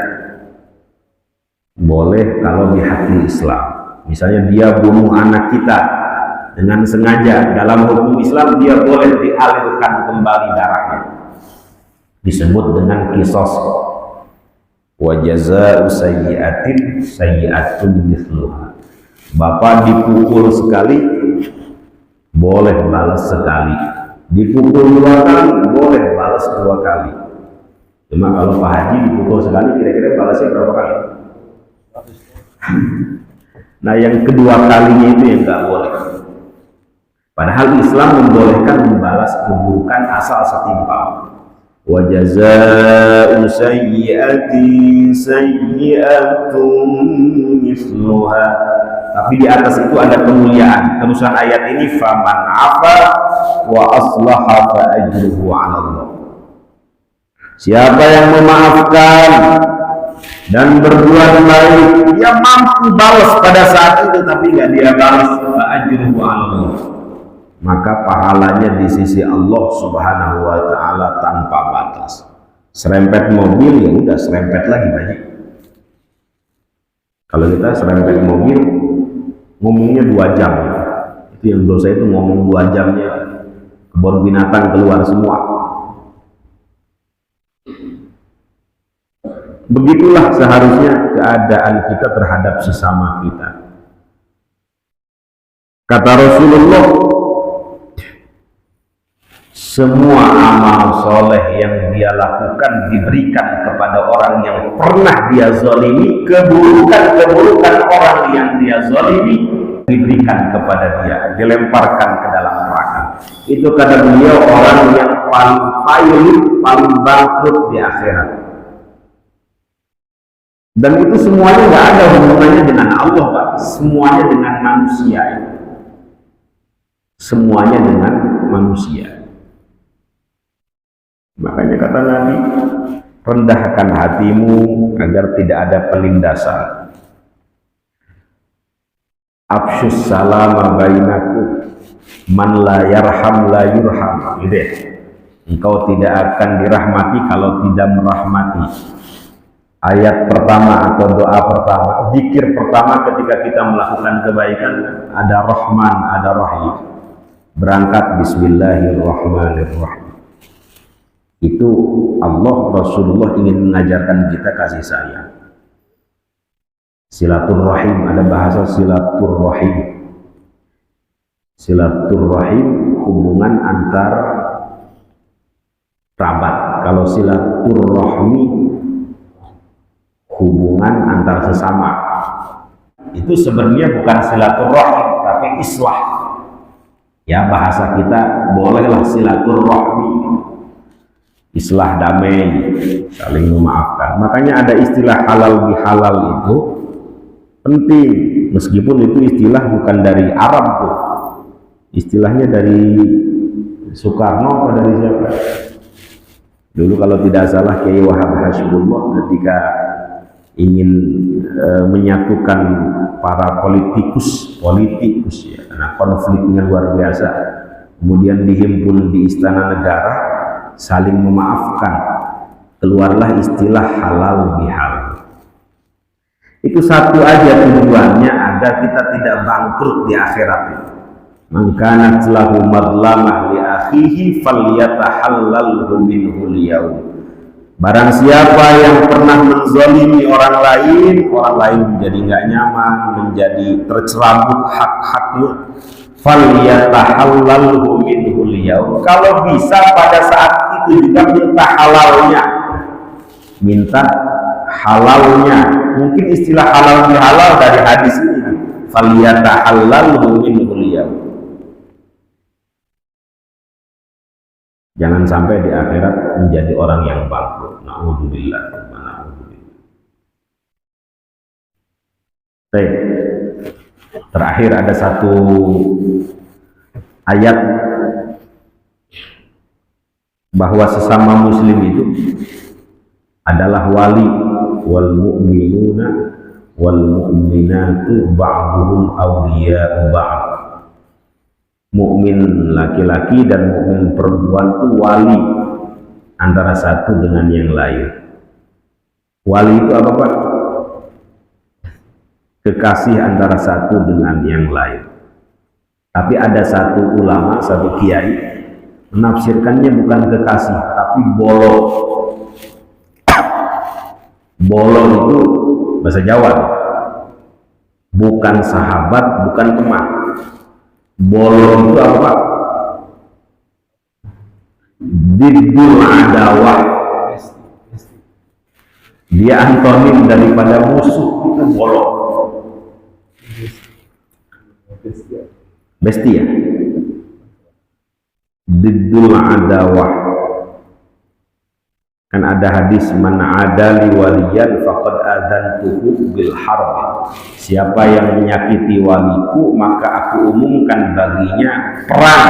Boleh kalau di hakil Islam. Misalnya dia bunuh anak kita dengan sengaja, dalam hukum Islam dia boleh dialirkan kembali darahnya. Disebut dengan qisas. Wa jazaa'u sayyi'atin sayyi'atun mithluha. Bapak dipukul sekali, boleh balas sekali. Dipukul 2 kali, boleh balas 2 kali. Cuma kalau Pak Haji dipukul sekali, kira-kira balasnya berapa kali? Nah, yang kedua kalinya itu yang nggak boleh. Padahal Islam membolehkan membalas keburukan asal setimpal. Wa jazaa'u sayyi'atin sayyi'atun mithluha. Tapi di atas itu ada kemuliaan. Terusan ayat ini, faman afa wa aslaha fa ajruhu 'ala Allah. Siapa yang memaafkan dan berbuat baik, dia mampu balas pada saat itu, tapi nggak dia balas, fa ajruhu 'ala Allah, maka pahalanya di sisi Allah Subhanahu wa taala tanpa batas. Serempet mobil, ya udah serempet lagi banyak. Kalau kita serempet mobil ngomongnya 2 jam, itu yang dosa itu ngomong 2 jamnya kebun binatang keluar semua. Begitulah seharusnya keadaan kita terhadap sesama kita. Kata Rasulullah, semua amal soleh yang dia lakukan diberikan kepada orang yang pernah dia zalimi. Keburukan-keburukan orang yang dia zalimi diberikan kepada dia, dilemparkan ke dalam neraka. Itu kata beliau orang yang paling pailit, paling bangkrut di akhirat. Dan itu semuanya nggak ada hubungannya dengan Allah, Pak. Semuanya dengan manusia. Semuanya dengan manusia. Makanya kata Nabi, rendahkan hatimu agar tidak ada penindasan. Afsyus salama bainakum, man la yarham la yurham. Engkau tidak akan dirahmati kalau tidak merahmati. Ayat pertama atau doa pertama, zikir pertama ketika kita melakukan kebaikan, ada Rahman, ada Rahim. Berangkat bismillahirrahmanirrahim. Itu Allah, Rasulullah ingin mengajarkan kita kasih sayang. Silaturrahim, ada bahasa silaturrahim. Silaturrahim hubungan antar kerabat. Kalau silaturrahmi hubungan antar sesama. Itu sebenarnya bukan silaturrahim tapi islah. Ya, bahasa kita bolehlah silaturrahmi, islah, damai, saling memaafkan. Makanya ada istilah halal bihalal itu penting, meskipun itu istilah bukan dari Arab tuh. Istilahnya dari Soekarno atau dari siapa? Dulu kalau tidak salah Kiai Wahab Hashimullah ketika ingin menyatukan para politikus ya, karena konfliknya luar biasa, kemudian dihimpun di Istana Negara, saling memaafkan, keluarlah istilah halal bihalal. Itu satu aja tujuannya, agar kita tidak bangkrut di akhirat. Man kanat lahu madlamah li akhihi falyatahallalhu minhu liyawm. Barang siapa yang pernah menzalimi orang lain menjadi nggak nyaman, menjadi tercerabut hak-haknya, falyatahallalhu minhu liyawm. Kalau bisa pada saat itu juga minta halalnya, minta halalnya. Mungkin istilah halal bihalal dari hadis ini, falyatahallalhu minhu liyawm. Jangan sampai di akhirat menjadi orang yang bangkrut. Na'udzubillah. Baik. Terakhir ada satu ayat bahwa sesama muslim itu adalah wali, wal mu'minuna wal mu'minatu ba'duhum awliya'u ba'd. Mukmin laki-laki dan mukmin perempuan itu wali antara satu dengan yang lain. Wali itu apa, Pak? Kekasih antara satu dengan yang lain. Tapi ada satu ulama, satu kiai menafsirkannya bukan kekasih tapi bolo. Bolo itu bahasa Jawa, bukan sahabat, bukan teman. Bolo itu apa? Diddul adawah. Dia antonim daripada musuh, itu bolo. Bestia. Diddul adawah. Kan ada hadis, man adali waliyan faqad adantuhu bil harb. Siapa yang menyakiti waliku maka aku umumkan baginya perang.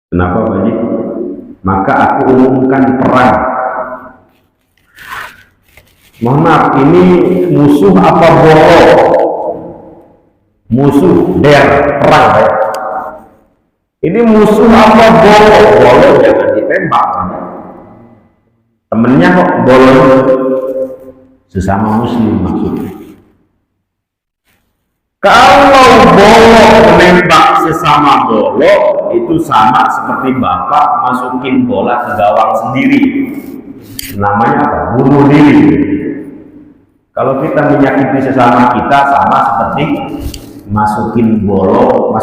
Kenapa, Pak Haji? Maka aku umumkan perang. Mohon maaf, ini musuh apa bolo? Musuh, perang ya. Ini musuh apa bolo? Bolo jangan ditembak. Temennya kok bolo? Sesama muslim maksudnya. Kalau bolo menembak sesama bolo, itu sama seperti bapak masukin bola ke gawang sendiri. Namanya apa? Bunuh diri. Kalau kita menyakiti sesama kita, sama seperti masukin bola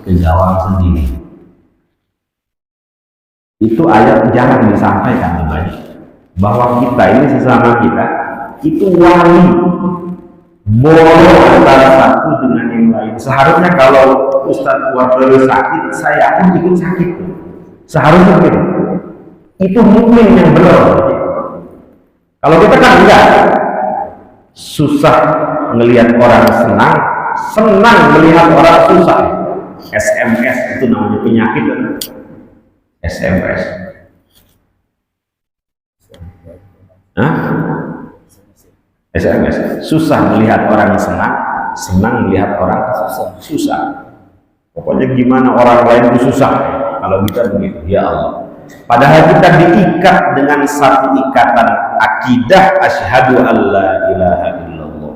ke gawang sendiri. Itu ayat jangan disampaikan teman-teman, bahwa kita ini sesama kita itu wali, bolo antara satu dengan yang lain. Seharusnya kalau Ustadz Wardoyo sakit, saya pun ikut sakit. Seharusnya gitu. Itu mukmin yang benar. Kalau kita kan enggak, susah melihat orang senang, senang melihat orang susah. SMS itu namanya penyakit. SMS. SMS. Susah melihat orang senang, senang melihat orang susah. Pokoknya gimana orang lain itu susah, kalau kita begitu, ya Allah. Padahal kita diikat dengan satu ikatan akidah, asyhadu an la ilaha illallah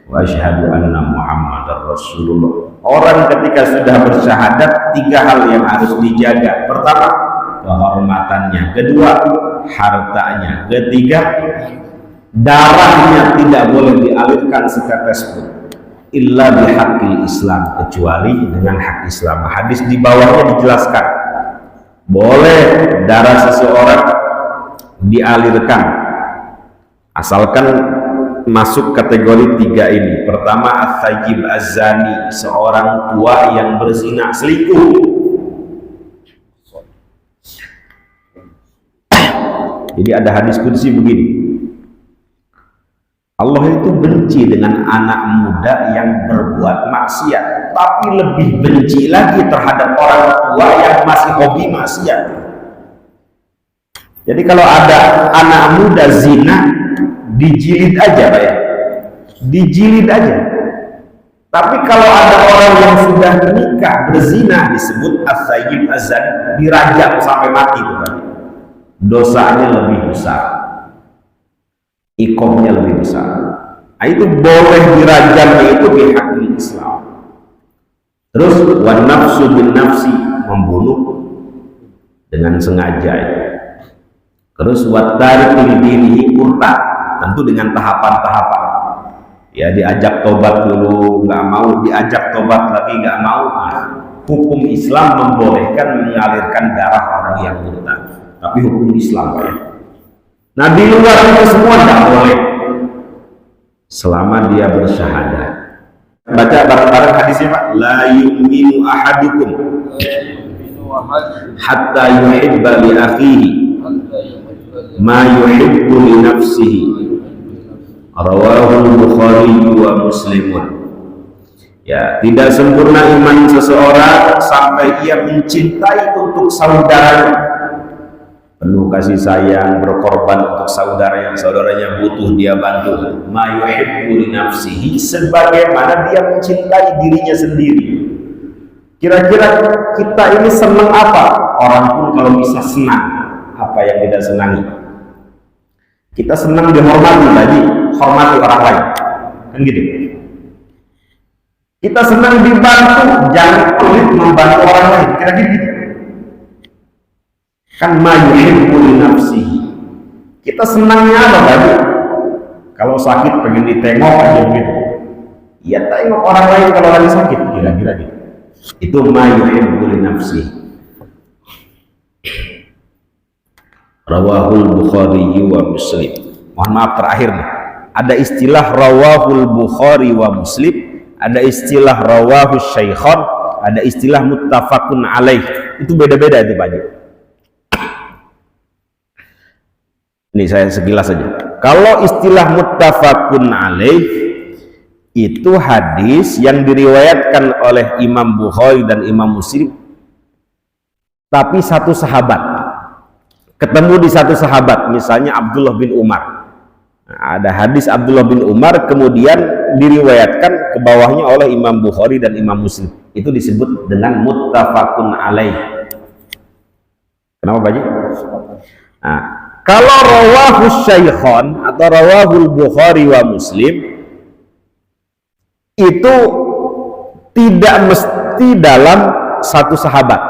wa asyhadu anna Muhammadar Rasulullah. Orang ketika sudah bersyahadat, 3 hal yang harus dijaga. Pertama, kehormatannya. Kedua, hartanya. Ketiga, darahnya tidak boleh dialirkan setetes pun. Illa bihaqqil Islam, kecuali dengan hak Islam. Hadis di bawahnya dijelaskan, boleh darah seseorang dialirkan asalkan masuk kategori 3 ini. Pertama, as-sayyib az-zani, seorang tua yang berzina, selingkuh. Jadi ada hadis qudsi begini, Allah itu benci dengan anak muda yang berbuat maksiat, tapi lebih benci lagi terhadap orang tua yang masih hobi maksiat. Jadi kalau ada anak muda zina, dijilid aja Pak ya, dijilid aja. Tapi kalau ada orang yang sudah menikah berzina, disebut as-sayyib az-zani, dirajam sampai mati itu Pak. Dosanya lebih besar, iqamnya lebih besar. Nah, itu boleh dirajam, itu bihaqqil Islam. Terus wan nafsu bin nafsi, membunuh dengan sengaja. Terus wat tariqil dinihi, murtad, tentu dengan tahapan-tahapan. Ya, diajak tobat dulu nggak mau, diajak tobat lagi nggak mau. Nah, hukum Islam membolehkan mengalirkan darah orang yang murtad, tapi hukum Islam Pak ya. Nah, di luar itu semua tidak boleh selama dia bersyahadat. Baca bareng-bareng hadisnya Pak. La yu'minu ahadukum hatta yuhibba li akhihi ma yuhibbu li nafsihi. Rawahu Bukhari wa Muslimun. Ya, tidak sempurna iman seseorang sampai ia mencintai untuk saudaranya, penuh kasih sayang, berkorban untuk saudaranya butuh dia bantu. Ma yuhibbu li nafsihi, sebagaimana dia mencintai dirinya sendiri. Kira-kira kita ini senang apa? Orang pun kalau bisa senang, apa yang tidak senangi? Kita senang dihormati, tadi hormati orang lain, kan gitu. Kita senang dibantu, jangan pelit membantu orang lain, kira-kira gitu. Kan ma yuhibbu li nafsihi. Kita senangnya apa tadi? Kalau sakit pengen ditengok aja gitu. Ya tengok orang lain kalau lagi sakit, kira-kira gitu. Itu ma yuhibbu li nafsihi. Rawahul Bukhari wa Muslim. Mohon maaf terakhir nih. Ada istilah rawahul Bukhari wa Muslim, ada istilah rawahu Syaikhan, ada istilah muttafaqun alaih. Itu beda-beda itu Pak Haji. Ini saya sekilas saja. Kalau istilah muttafaqun alaih itu hadis yang diriwayatkan oleh Imam Bukhari dan Imam Muslim, tapi satu sahabat ketemu di satu sahabat, misalnya Abdullah bin Umar. Nah, ada hadis Abdullah bin Umar kemudian diriwayatkan ke bawahnya oleh Imam Bukhari dan Imam Muslim. Itu disebut dengan muttafaqun alaih. Kenapa Pak Haji? Nah, kalau rawahu Syaikhan atau rawahul Bukhari wa Muslim itu tidak mesti dalam satu sahabat,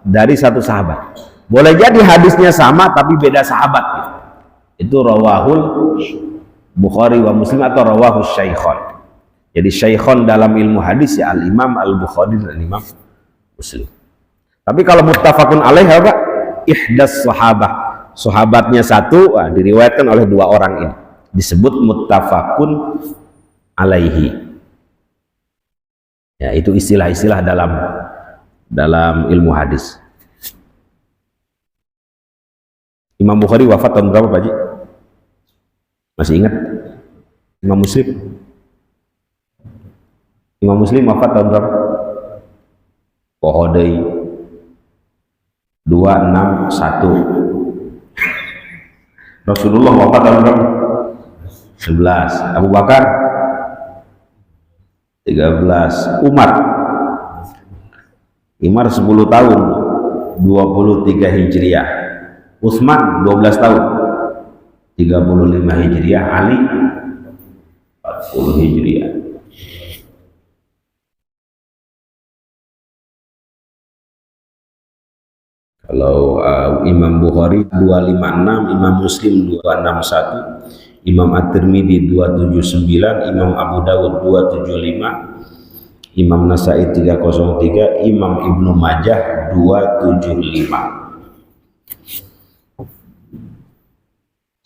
dari satu sahabat. Boleh jadi hadisnya sama tapi beda sahabat. Itu rawahul Bukhari wa Muslim atau rawahu Syaikhan. Jadi Syaikhan dalam ilmu hadis ya Al-Imam Al-Bukhari dan Imam Muslim. Tapi kalau muttafaqun alaih apa? Ihdas sahabah. Sahabatnya satu, diriwayatkan oleh 2 orang ini, disebut muttafaqun alaihi. Ya, itu istilah-istilah dalam ilmu hadis. Imam Bukhari wafat tahun berapa Pak Haji? Masih ingat? Imam Muslim? Imam Muslim wafat tahun berapa? Pohodai 261. Rasulullah wafat tahun berapa? 11. Abu Bakar 13. Umar 10 tahun 23 Hijriah. Utsman 12 tahun 35 Hijriah. Ali 40 Hijriah. Kalau Imam Bukhari 256, Imam Muslim 261, Imam At-Tirmidzi 279, Imam Abu Dawud 275, Imam Nasai 303, Imam Ibnu Majah 275.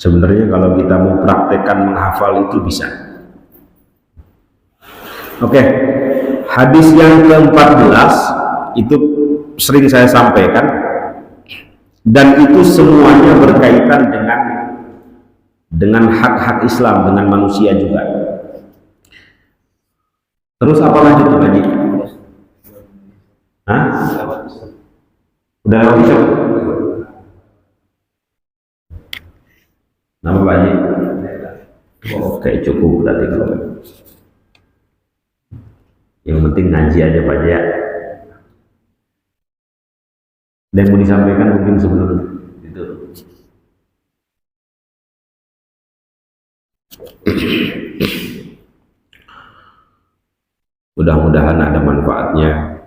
Sebenarnya kalau kita mau praktekkan menghafal itu bisa. Oke, hadis yang ke-14 itu sering saya sampaikan, dan itu semuanya berkaitan dengan hak-hak Islam, dengan manusia juga. Terus apa lanjut Pak Haji? Hah? Udah lewat bisa? Nama Pak Haji? Oke, cukup berarti kalau yang penting ngaji aja Pak Haji ya. Dan mau disampaikan mungkin sebelum itu. Mudah-mudahan ada manfaatnya.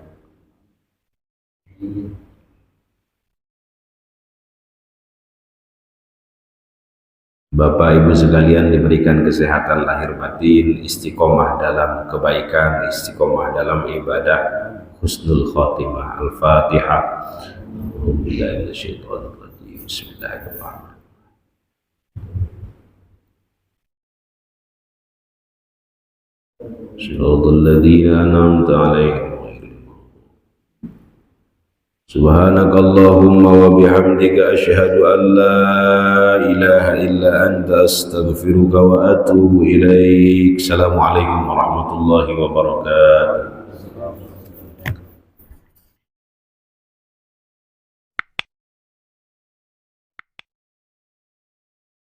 Bapak Ibu sekalian diberikan kesehatan lahir batin, istiqomah dalam kebaikan, istiqomah dalam ibadah, husnul khotimah. Al-Fatihah. Bismillahirrahmanirrahim. Shiratal ladzina an'amta 'alaihim. Subhanakallahumma wa bihamdika asyhadu an la ilaha illa anta astaghfiruka wa atubu ilaik. Assalamualaikum warahmatullahi wabarakatuh.